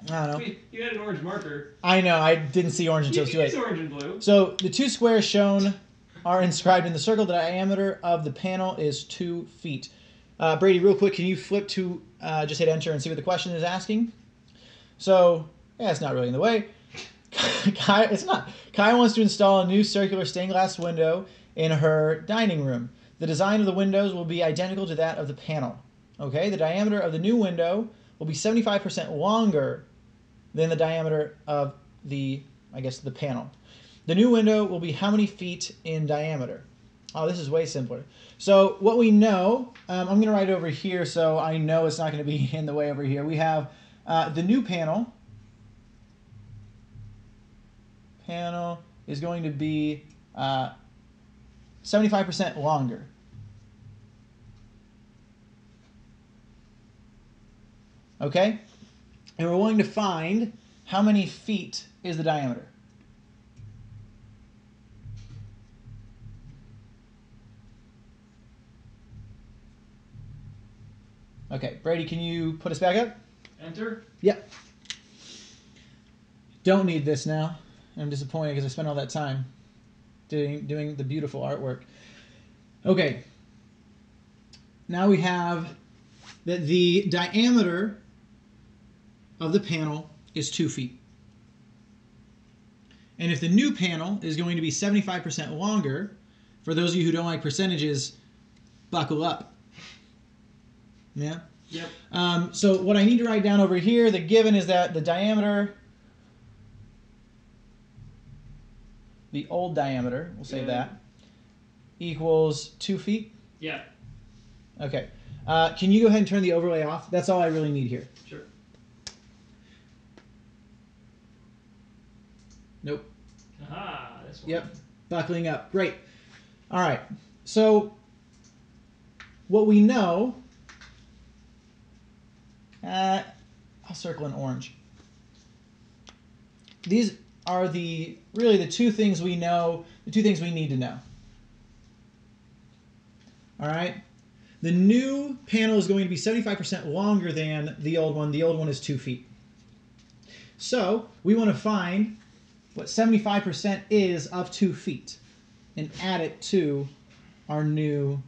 don't know. You had an orange marker. I know. I didn't see orange until it's too late. orange and blue. So the 2 squares shown are inscribed in the circle. The diameter of the panel is 2 feet. Brady, real quick, can you flip to just hit enter and see what the question is asking? So, yeah, it's not really in the way. It's not. Kai wants to install a new circular stained glass window in her dining room. The design of the windows will be identical to that of the panel. Okay, the diameter of the new window will be 75% longer than the diameter of the panel. The new window will be how many feet in diameter? Oh, this is way simpler. So what we know, I'm going to write it over here so I know it's not going to be in the way over here. We have the new panel. Panel is going to be 75% longer. Okay? And we're going to find how many feet is the diameter. Okay, Brady, can you put us back up? Enter. Yep. Don't need this now. I'm disappointed because I spent all that time doing the beautiful artwork. Okay. Now we have that the diameter of the panel is 2 feet. And if the new panel is going to be 75% longer, for those of you who don't like percentages, buckle up. Yeah? Yep. So what I need to write down over here, the given is that the diameter, the old diameter, we'll say that, equals 2 feet. Yeah. Okay. Can you go ahead and turn the overlay off? That's all I really need here. Sure. Nope. Aha, this one. Yep. Buckling up. Great. All right. So what we know, I'll circle in orange. These are really the 2 things we know, the 2 things we need to know. All right. The new panel is going to be 75% longer than the old one. The old one is 2 feet. So we want to find what 75% is of 2 feet and add it to our new,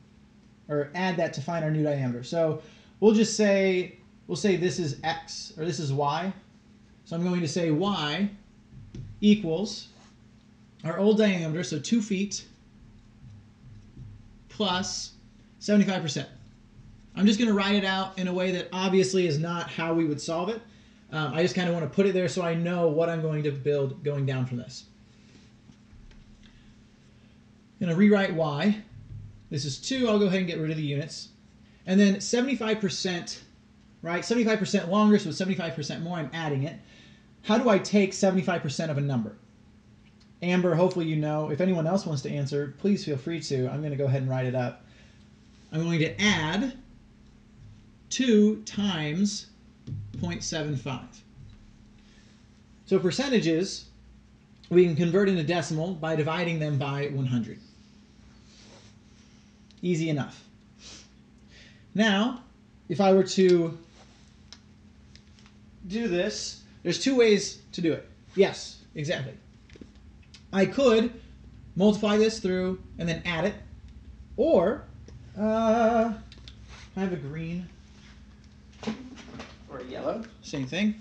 or add that to find our new diameter. So we'll just say, this is X, or this is Y. So I'm going to say Y equals our old diameter, so 2 feet, plus 75%. I'm just going to write it out in a way that obviously is not how we would solve it. I just kind of want to put it there so I know what I'm going to build going down from this. I'm going to rewrite Y. This is 2. I'll go ahead and get rid of the units. And then 75%, right? 75% longer, so 75% more. I'm adding it. How do I take 75% of a number? Amber, hopefully you know. If anyone else wants to answer, please feel free to. I'm going to go ahead and write it up. I'm going to add 2 times 0.75. So percentages, we can convert into decimal by dividing them by 100. Easy enough. Now, if I were to do this, there's 2 ways to do it. Yes, exactly. I could multiply this through and then add it, or I have a green or a yellow, same thing.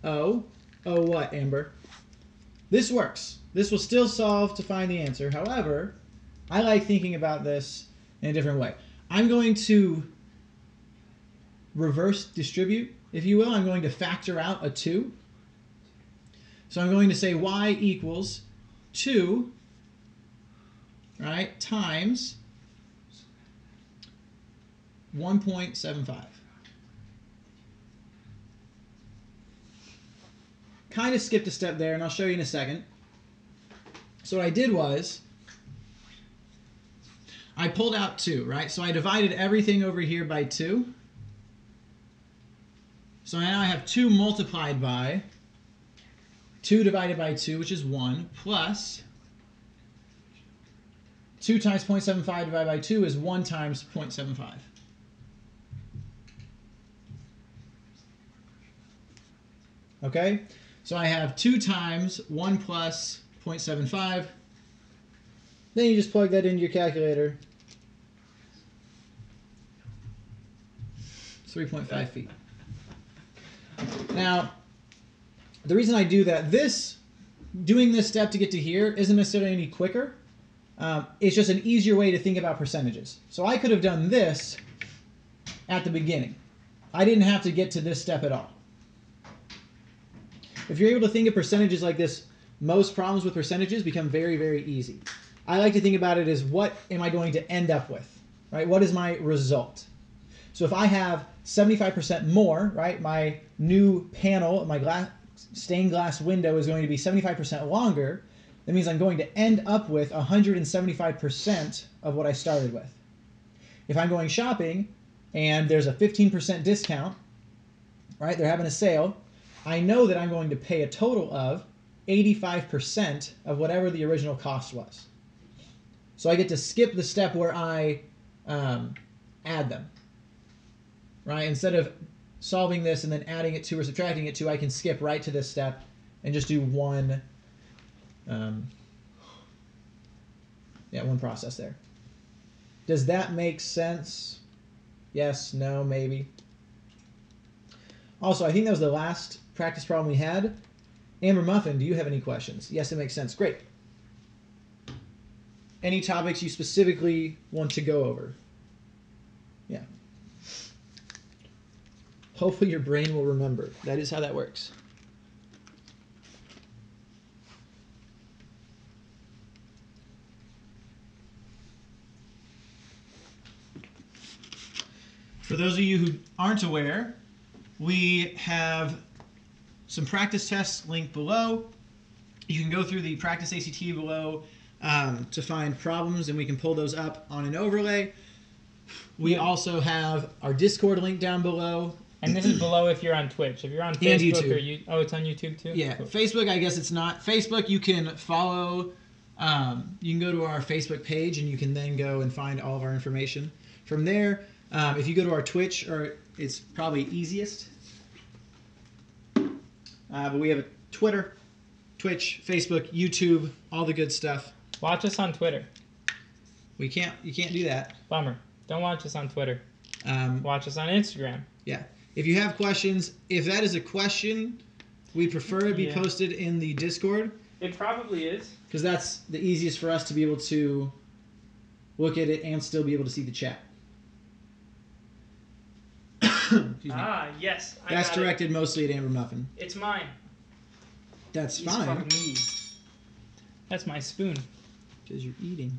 Oh what, Amber? This works. This will still solve to find the answer. However, I like thinking about this in a different way. I'm going to reverse distribute, if you will. I'm going to factor out a 2. So I'm going to say Y equals 2, right, times 1.75. Kind of skipped a step there, and I'll show you in a second. So what I did was, I pulled out 2, right? So I divided everything over here by 2. So now I have 2 multiplied by 2 divided by 2, which is 1, plus 2 times 0.75 divided by 2 is 1 times 0.75. Okay? So I have 2 times 1 plus 0.75. Then you just plug that into your calculator. It's 3.5 feet. Now, the reason I do that, doing this step to get to here isn't necessarily any quicker. It's just an easier way to think about percentages. So I could have done this at the beginning. I didn't have to get to this step at all. If you're able to think of percentages like this, most problems with percentages become very, very easy. I like to think about it as, what am I going to end up with? Right? What is my result? So if I have 75% more, right, my new panel, my stained glass window is going to be 75% longer. That means I'm going to end up with 175% of what I started with. If I'm going shopping and there's a 15% discount, right, they're having a sale, I know that I'm going to pay a total of 85% of whatever the original cost was. So I get to skip the step where I add them. Right? Instead of solving this and then adding it to or subtracting it to, I can skip right to this step and just do one process there. Does that make sense? Yes, no, maybe. Also, I think that was the last practice problem we had. Amber Muffin, do you have any questions? Yes, it makes sense. Great. Any topics you specifically want to go over? Yeah. Hopefully your brain will remember. That is how that works. For those of you who aren't aware, we have some practice tests linked below. You can go through the practice ACT below to find problems, and we can pull those up on an overlay. We also have our Discord link down below. And this is below if you're on Twitch. If you're on Facebook or it's on YouTube too? Yeah, cool. Facebook, I guess it's not. Facebook, you can follow You can go to our Facebook page and you can then go and find all of our information. From there, if you go to our Twitch, or it's probably easiest, but we have a Twitter, Twitch, Facebook, YouTube, all the good stuff. Watch us on Twitter. You can't do that. Bummer. Don't watch us on Twitter. Watch us on Instagram. Yeah. If you have questions, if that is a question, we prefer it be posted in the Discord. It probably is. Because that's the easiest for us to be able to look at it and still be able to see the chat. Excuse me. Yes. That's directed mostly at Amber Muffin. It's mine. That's It's fine. from me. That's my spoon. Because you're eating.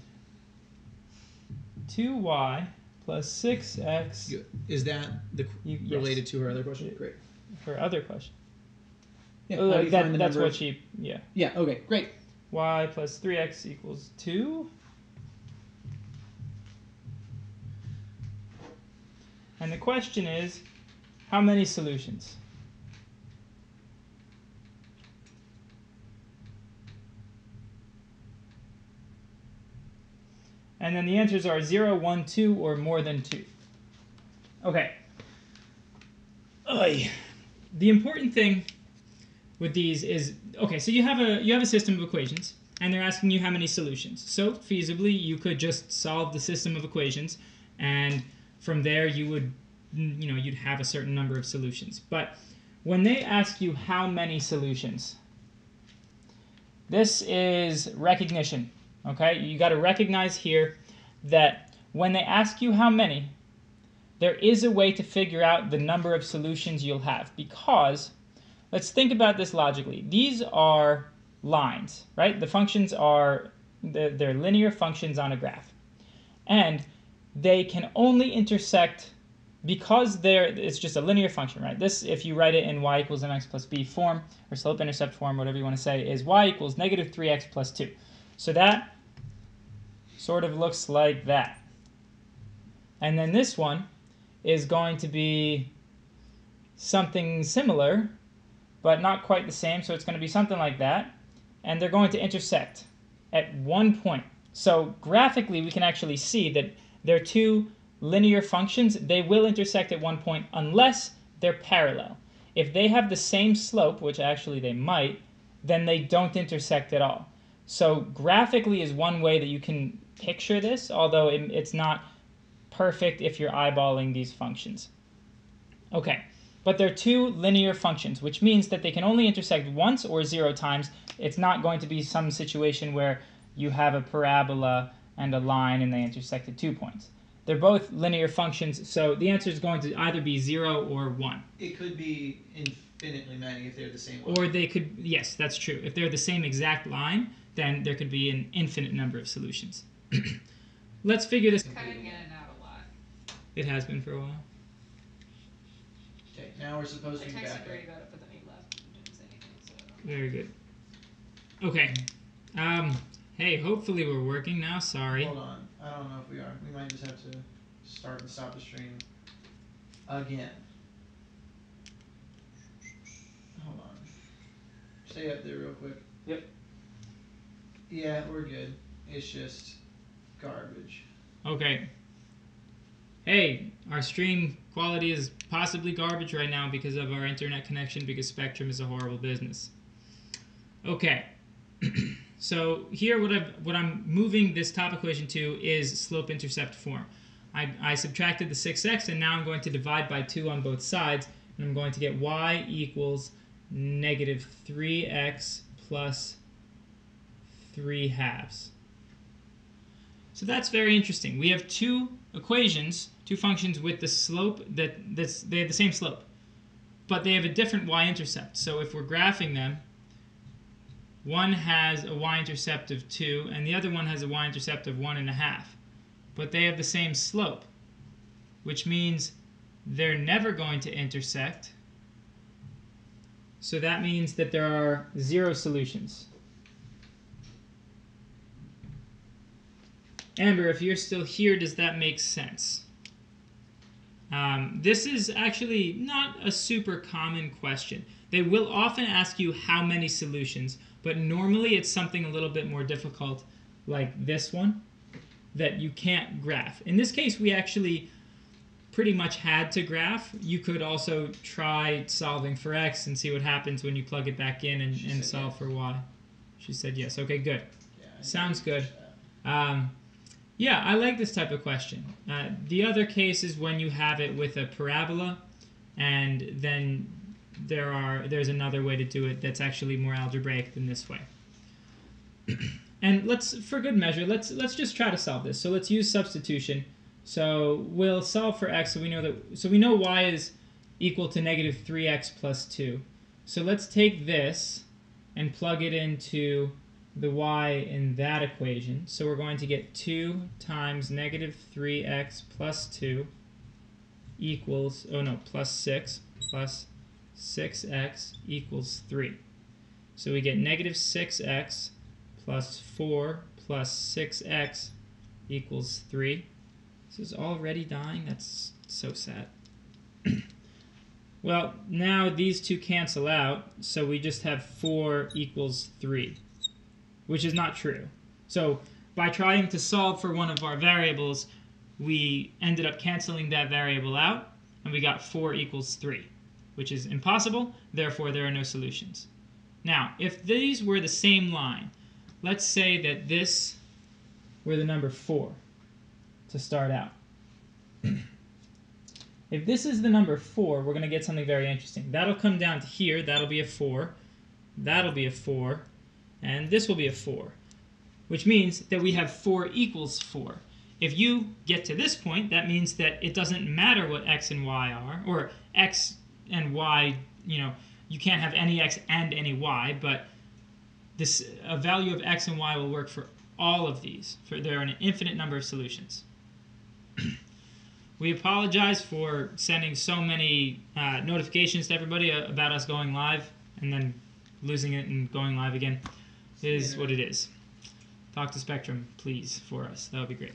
2y plus 6x. Good. Is that related to her other question? Great. Her other question. Yeah, how do you find the That's number what of- she. Yeah. Yeah, okay, great. Y plus 3x equals 2. And the question is, how many solutions? And then the answers are 0, 1, 2, or more than 2. Okay. Oy. The important thing with these is, okay, so you have a system of equations, and they're asking you how many solutions. So feasibly, you could just solve the system of equations, and from there you would, you'd have a certain number of solutions. But when they ask you how many solutions, this is recognition. Okay, you got to recognize here that when they ask you how many, there is a way to figure out the number of solutions you'll have, because let's think about this logically. These are lines, right? The functions are they're linear functions on a graph, and they can only intersect because it's just a linear function, right? This, if you write it in y equals mx plus b form, or slope-intercept form, whatever you want to say, is y equals negative 3x plus 2. So that sort of looks like that. And then this one is going to be something similar, but not quite the same. So it's going to be something like that. And they're going to intersect at one point. So graphically, we can actually see that they're two linear functions. They will intersect at one point unless they're parallel. If they have the same slope, which actually they might, then they don't intersect at all. So graphically is one way that you can picture this, although it's not perfect if you're eyeballing these functions. Okay, but they're two linear functions, which means that they can only intersect once or 0 times. It's not going to be some situation where you have a parabola and a line and they intersect at 2 points. They're both linear functions, so the answer is going to either be 0 or 1. It could be infinitely many if they're the same line. Or they could, yes, that's true. If they're the same exact line, then there could be an infinite number of solutions. Let's figure this. Cutting in and out a lot. It has been for a while. Okay, now we're supposed I to be texted back. Brady about it, but then he left and didn't say anything. So Very good. Okay. Hey, hopefully we're working now. Sorry. Hold on. I don't know if we are. We might just have to start and stop the stream again. Hold on. Stay up there real quick. Yep. Yeah, we're good. It's just garbage. Okay. Hey, our stream quality is possibly garbage right now because of our internet connection, because Spectrum is a horrible business. Okay. So here what I'm moving this top equation to is slope-intercept form. I subtracted the 6x, and now I'm going to divide by 2 on both sides, and I'm going to get y equals negative 3x plus 3/2. So that's very interesting. We have two equations, two functions with the slope they have the same slope, but they have a different y-intercept. So if we're graphing them, one has a y-intercept of 2, and the other one has a y-intercept of 1.5. But they have the same slope, which means they're never going to intersect. So that means that there are 0 solutions. Amber, if you're still here, does that make sense? This is actually not a super common question. They will often ask you how many solutions, but normally it's something a little bit more difficult, like this one, that you can't graph. In this case, we actually pretty much had to graph. You could also try solving for x and see what happens when you plug it back in and solve for y. She said yes. Okay, good. Yeah, Sounds good. Yeah, I like this type of question. The other case is when you have it with a parabola, and then there's another way to do it that's actually more algebraic than this way. And for good measure, let's just try to solve this. So let's use substitution. So we'll solve for x. So we know y is equal to negative 3x plus 2. So let's take this and plug it into the y in that equation. So we're going to get 2 times negative 3x plus 2 equals, plus 6 plus 6x equals 3. So we get negative 6x plus 4 plus 6x equals 3. This is already dying? That's so sad. Well, now these two cancel out, so we just have 4 equals 3, which is not true. So by trying to solve for one of our variables, we ended up canceling that variable out, and we got 4 equals 3, which is impossible, therefore there are no solutions. Now, if these were the same line, let's say that this were the number 4 to start out. If this is the number 4, we're going to get something very interesting. That'll come down to here. That'll be a 4. That'll be a 4. And this will be a 4. Which means that we have 4 equals 4. If you get to this point, that means that it doesn't matter what x and y are. Or x and y, you can't have any x and any y. But a value of x and y will work for all of these. There are an infinite number of solutions. We apologize for sending so many notifications to everybody about us going live and then losing it and going live again. It is what it is. Talk to Spectrum, please, for us. That would be great.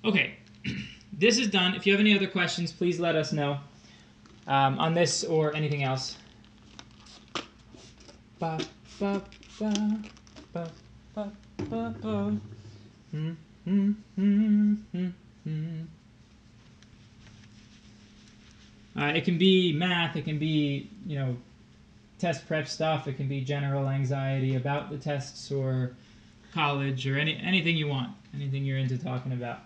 Okay, this is done. If you have any other questions, please let us know on this or anything else. Ba, ba, ba, ba, ba, ba, ba. It can be math, it can be, test prep stuff, it can be general anxiety about the tests or college or anything you want, anything you're into talking about.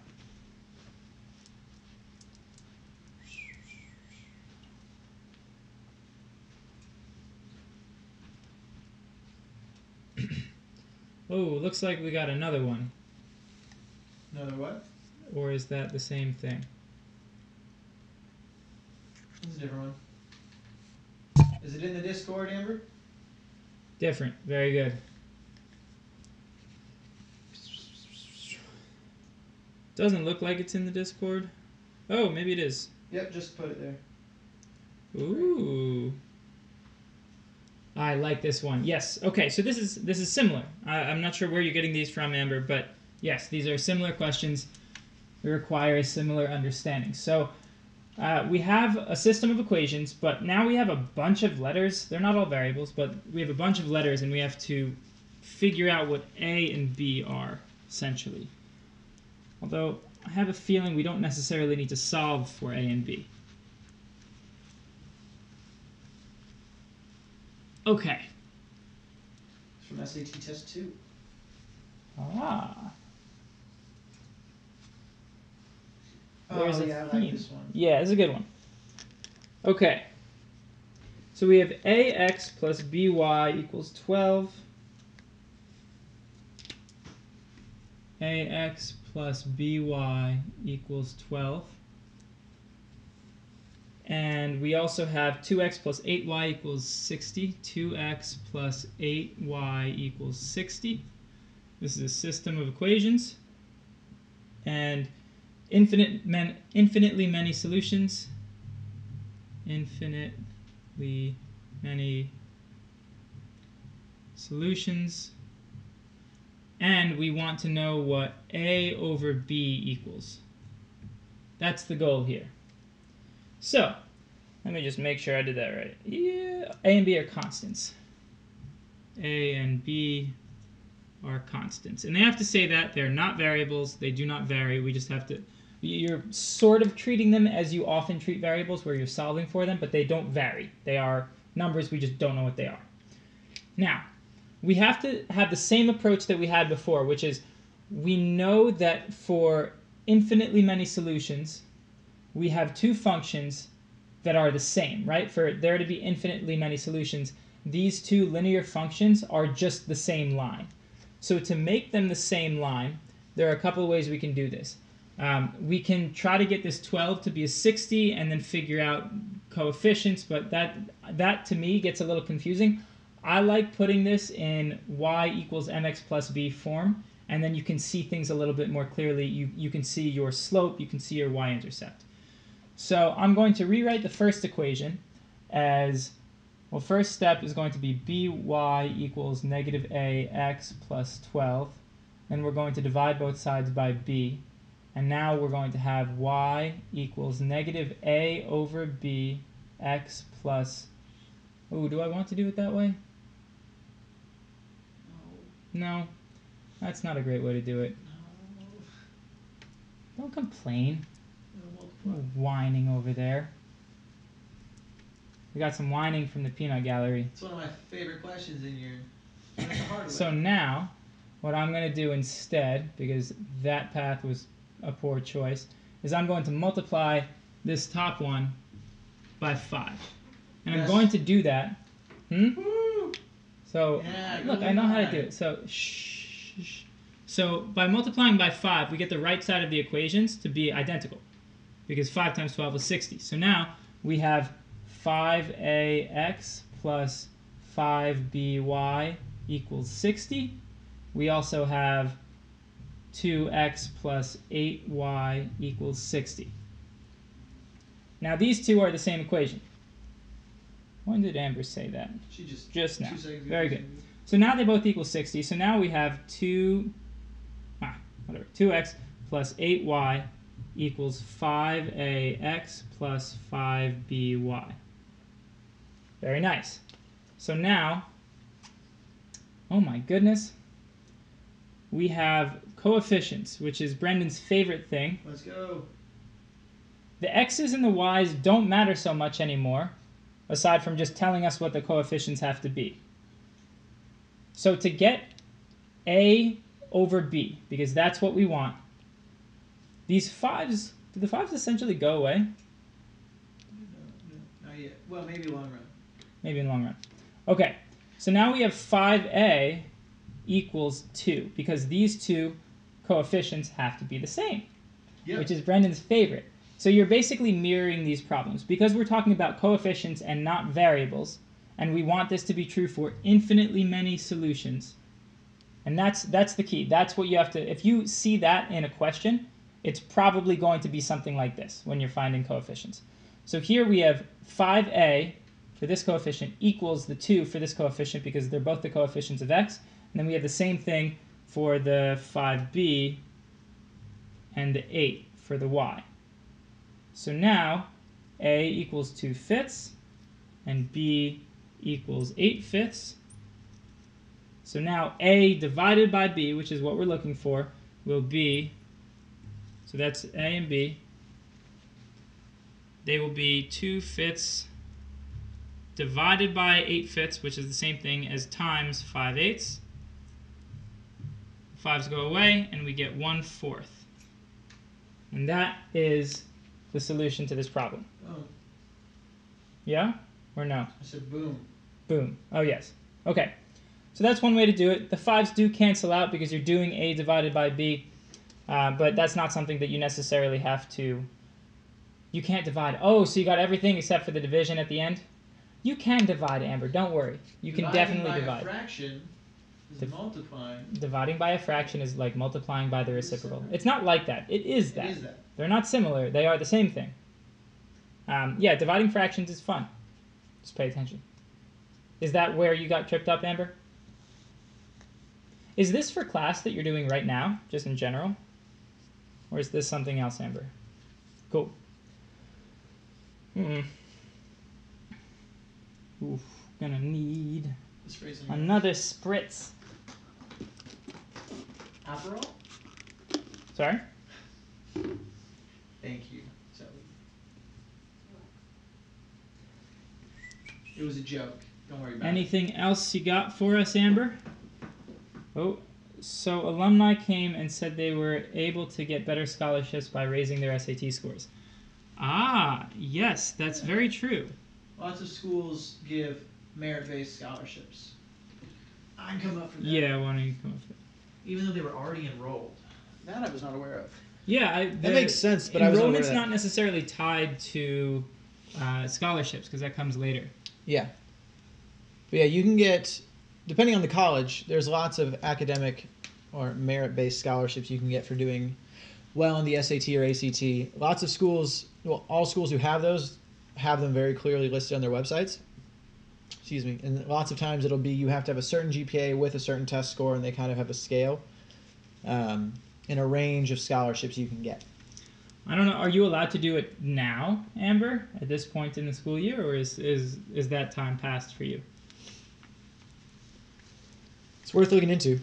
Oh, looks like we got another one. Another what? Or is that the same thing? This is a different one. Is it in the Discord, Amber? Different. Very good. Doesn't look like it's in the Discord. Oh, maybe it is. Yep, just put it there. Ooh. I like this one. Yes. Okay, so this is similar. I'm not sure where you're getting these from, Amber, but yes, these are similar questions. They require a similar understanding. So we have a system of equations, but now we have a bunch of letters. They're not all variables, but we have a bunch of letters, and we have to figure out what A and B are, essentially. Although, I have a feeling we don't necessarily need to solve for A and B. Okay. It's from SAT Test 2. Ah. There's I like this one. Yeah, it's a good one. Okay. So we have ax plus by equals 12. Ax plus by equals 12. And we also have 2x plus 8y equals 60. 2x plus 8y equals 60. This is a system of equations. And infinitely many solutions. Infinitely many solutions. And we want to know what A over B equals. That's the goal here. So, let me just make sure I did that right. Yeah, A and B are constants. A and B are constants. And they have to say that. They're not variables. They do not vary. We just have to... You're sort of treating them as you often treat variables, where you're solving for them, but they don't vary. They are numbers. We just don't know what they are. Now, we have to have the same approach that we had before, which is we know that for infinitely many solutions, we have two functions that are the same, right? For there to be infinitely many solutions, these two linear functions are just the same line. So to make them the same line, there are a couple of ways we can do this. We can try to get this 12 to be a 60 and then figure out coefficients, but that to me gets a little confusing. I like putting this in y equals mx plus b form, and then you can see things a little bit more clearly. You can see your slope, you can see your y-intercept. So I'm going to rewrite the first equation as, well, first step is going to be by equals negative ax plus 12. Then we're going to divide both sides by b. And now we're going to have y equals negative a over b x plus... Ooh, do I want to do it that way? No, that's not a great way to do it. No. Don't complain. No, multiply. Whining over there. We got some whining from the peanut gallery. It's one of my favorite questions in your... That's the hard So way. now, what I'm going to do instead, because that path was a poor choice, is I'm going to multiply this top one by 5. And I'm Yes. going to do that. Woo! So, Yeah, look, go I know how to by. do it. So, shh. So, by multiplying by 5, we get the right side of the equations to be identical. Because 5 times 12 is 60. So now, we have 5ax plus 5by equals 60. We also have 2x plus 8y equals 60. Now these two are the same equation. When did Amber say that? She Just now. 2 seconds ago. Very good. So now they both equal 60. So now we have 2x plus 8y equals 5ax plus 5by. Very nice. So now, oh my goodness, we have coefficients, which is Brendan's favorite thing. Let's go. The x's and the y's don't matter so much anymore, aside from just telling us what the coefficients have to be. So to get a over b, because that's what we want, these 5's, do the 5's essentially go away? No, not yet. Well, maybe long run. Maybe in the long run. Okay, so now we have 5a equals 2, because these two coefficients have to be the same, Yep. which is Brendan's favorite. So you're basically mirroring these problems. Because we're talking about coefficients and not variables, and we want this to be true for infinitely many solutions, and that's the key. That's what you have to, if you see that in a question, it's probably going to be something like this when you're finding coefficients. So here we have 5a for this coefficient equals the 2 for this coefficient, because they're both the coefficients of x. And then we have the same thing for the 5b and the 8 for the y. So now a equals 2/5 and b equals 8/5. So now a divided by b, which is what we're looking for, will be, so that's a and b, they will be 2/5 divided by 8/5, which is the same thing as times 5/8. 5's go away, and we get 1/4. And that is the solution to this problem. Oh, Yeah? Or no? I said boom. Boom. Oh, yes. Okay. So that's one way to do it. The 5's do cancel out because you're doing a divided by b, but that's not something that you necessarily have to... You can't divide. Oh, so you got everything except for the division at the end? You can divide, Amber. Don't worry. You can definitely Dividing divide. by a fraction is multiplying. Dividing by a fraction is like multiplying by the reciprocal. It's not like that. It is that. It is that. They're not similar. They are the same thing. Yeah, dividing fractions is fun. Just pay attention. Is that where you got tripped up, Amber? Is this for class that you're doing right now, just in general? Or is this something else, Amber? Cool. Oof, gonna need Just raising another spritz. Aperol? Sorry? Thank you. So, it was a joke. Don't worry about Anything else you got for us, Amber? Oh, so alumni came and said they were able to get better scholarships by raising their SAT scores. Ah, yes, that's very true. Lots of schools give merit-based scholarships. I can come up for that. Yeah, why don't you come up with it? Even though they were already enrolled. That I was not aware of. Yeah, That makes sense, but I was not aware of enrollment's that. not necessarily tied to scholarships because that comes later. Yeah. But yeah, you can get, depending on the college, there's lots of academic or merit-based scholarships you can get for doing well in the SAT or ACT. Lots of schools, well, all schools who have those have them very clearly listed on their websites. Excuse me. And lots of times it'll be you have to have a certain GPA with a certain test score, and they kind of have a scale and a range of scholarships you can get. I don't know. Are you allowed to do it now, Amber, at this point in the school year, or is that time passed for you? It's worth looking into.